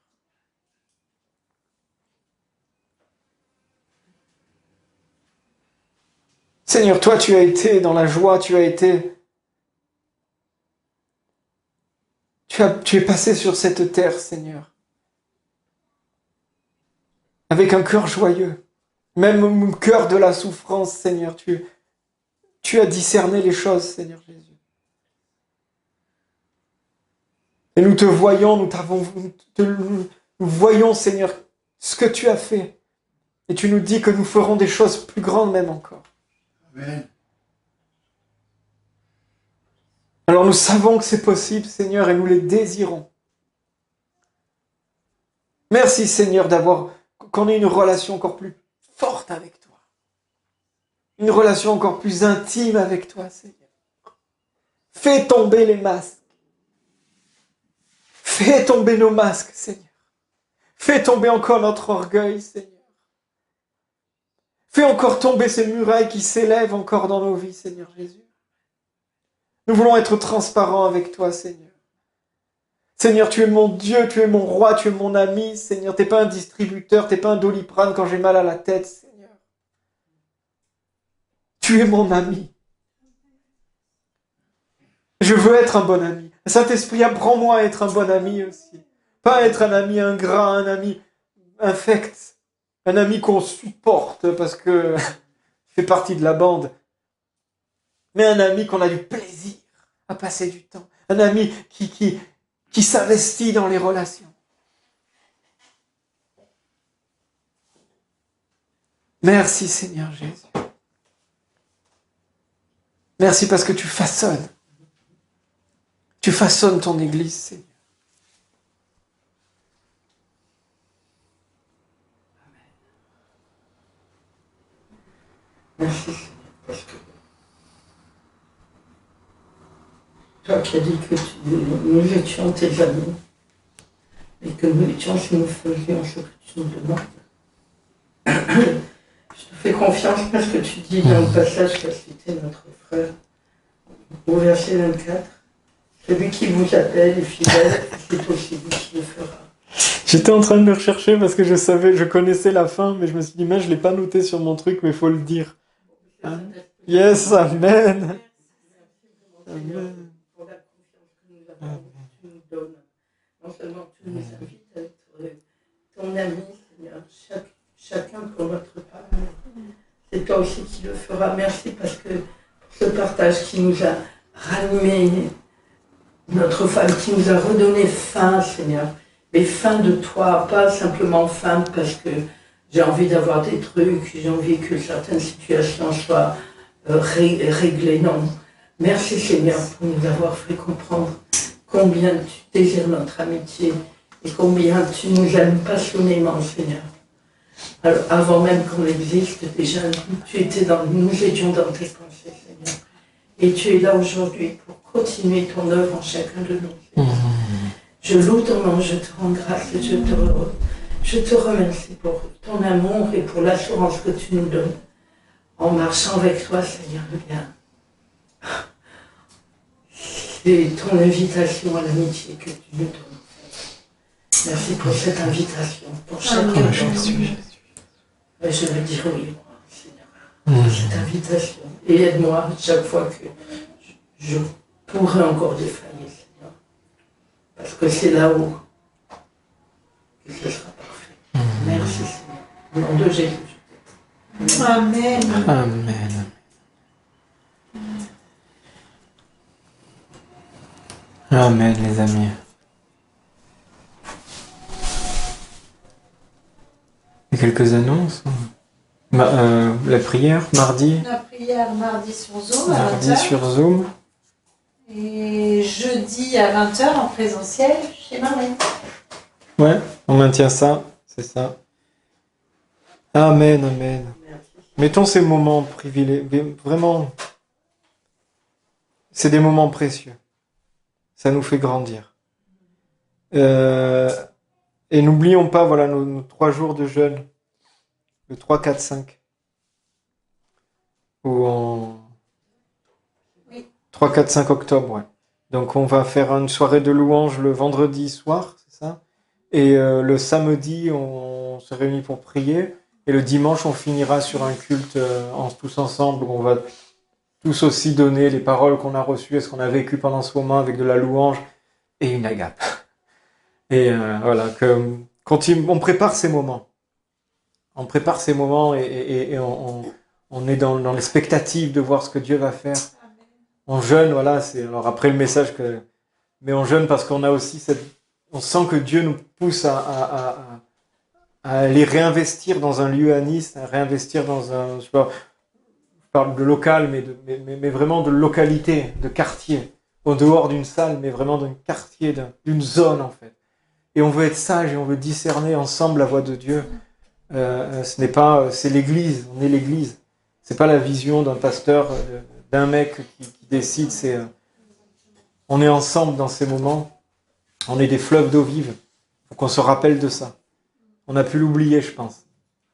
B: Seigneur, toi, tu as été dans la joie, tu es passé sur cette terre, Seigneur, avec un cœur joyeux. Même au cœur de la souffrance, Seigneur, tu as discerné les choses, Seigneur Jésus. Et nous te voyons, nous voyons, Seigneur, ce que tu as fait. Et tu nous dis que nous ferons des choses plus grandes même encore.
D: Amen.
B: Alors nous savons que c'est possible, Seigneur, et nous les désirons. Merci, Seigneur, qu'on ait une relation encore plus forte avec toi. Une relation encore plus intime avec toi, Seigneur. Fais tomber les masques. Fais tomber nos masques, Seigneur. Fais tomber encore notre orgueil, Seigneur. Fais encore tomber ces murailles qui s'élèvent encore dans nos vies, Seigneur Jésus. Nous voulons être transparents avec toi, Seigneur. Seigneur, tu es mon Dieu, tu es mon roi, tu es mon ami, Seigneur. Tu n'es pas un distributeur, tu n'es pas un Doliprane quand j'ai mal à la tête, Seigneur. Tu es mon ami. Je veux être un bon ami. Saint-Esprit, apprends-moi à être un bon ami aussi. Pas être un ami ingrat, un ami infect, un ami qu'on supporte parce que il fait partie de la bande. Mais un ami qu'on a du plaisir à passer du temps. Un ami qui s'investit dans les relations. Merci Seigneur Jésus. Merci parce que tu façonnes. Tu façonnes ton Église, Seigneur.
F: Merci Seigneur, parce que toi qui as dit que nous étions tes amis, et que nous étions si nous faisions ce que tu nous demandes. Je te fais confiance parce que tu dis dans le passage qu'a cité notre frère, au verset 24, celui qui vous appelle est fidèle, c'est aussi lui qui le fera.
B: J'étais en train de le rechercher parce que je connaissais la fin, mais je me suis dit, mais je ne l'ai pas noté sur mon truc, mais il faut le dire. Hein? Yes, amen. Amen.
F: Pour la confiance que nous avons, que tu nous donnes. Non seulement tu nous invites à être ton ami, Seigneur, chacun pour notre part. C'est toi aussi qui le feras. Merci parce que pour ce partage qui nous a ranimé, notre femme qui nous a redonné faim, Seigneur. Mais faim de toi, pas simplement faim parce que j'ai envie d'avoir des trucs, j'ai envie que certaines situations soient réglées, non. Merci Seigneur pour nous avoir fait comprendre combien tu désires notre amitié et combien tu nous aimes passionnément, Seigneur. Alors, avant même qu'on existe, déjà, nous étions dans tes pensées, Seigneur. Et tu es là aujourd'hui pour continuer ton œuvre en chacun de nous, Seigneur. Je loue ton nom, je te rends grâce et je te remercie pour ton amour et pour l'assurance que tu nous donnes en marchant avec toi, Seigneur. Bien. C'est ton invitation à l'amitié que tu nous donnes. Merci pour cette invitation, pour chacun de nous. Et je vais dire oui, moi, Seigneur, pour cette invitation. Et aide-moi chaque fois que je pourrai encore défaillir, Seigneur. Parce que c'est là-haut que ce sera parfait. Merci, Seigneur. Au nom de Jésus.
C: Amen.
B: Amen. Amen, les amis. Et quelques annonces. La prière, mardi.
C: La prière mardi sur Zoom à
B: Mardi
C: 20h.
B: sur Zoom.
C: Et jeudi à 20h en présentiel chez Marlène.
B: Ouais, on maintient ça, c'est ça. Amen, amen. Mettons ces moments privilégiés, vraiment, c'est des moments précieux. Ça nous fait grandir. Et n'oublions pas, voilà, nos 3 jours de jeûne, le 3, 4, 5. Ou en...
C: Oui.
B: 3, 4, 5 octobre, ouais. Donc on va faire une soirée de louange le vendredi soir, c'est ça? Et le samedi, on se réunit pour prier. Et le dimanche, on finira sur un culte tous ensemble, où on va tous aussi donner les paroles qu'on a reçues et ce qu'on a vécu pendant ce moment avec de la louange et une agape. Et voilà, on prépare ces moments. On prépare ces moments et on est dans l'expectative de voir ce que Dieu va faire. On jeûne, voilà. Alors après le message que mais on jeûne parce qu'on a aussi on sent que Dieu nous pousse à aller réinvestir dans un lieu à Nice, à réinvestir dans un, je parle de local, mais vraiment de localité, de quartier, au dehors d'une salle, mais vraiment d'un quartier, d'une zone en fait. Et on veut être sage et on veut discerner ensemble la voix de Dieu. Ce n'est pas, c'est l'Église, on est l'Église. C'est pas la vision d'un pasteur, d'un mec qui décide. On est ensemble dans ces moments. On est des fleuves d'eau vive. Faut qu'on se rappelle de ça. On a pu l'oublier, je pense,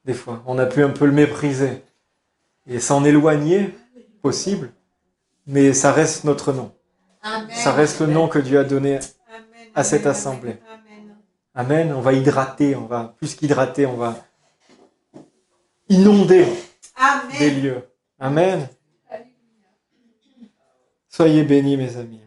B: des fois. On a pu un peu le mépriser et s'en éloigner, possible. Mais ça reste notre nom.
A: Amen.
B: Ça reste le nom que Dieu a donné à cette assemblée. Amen. On va hydrater, on va plus qu'hydrater, on va inonder des lieux. Amen. Soyez bénis, mes amis.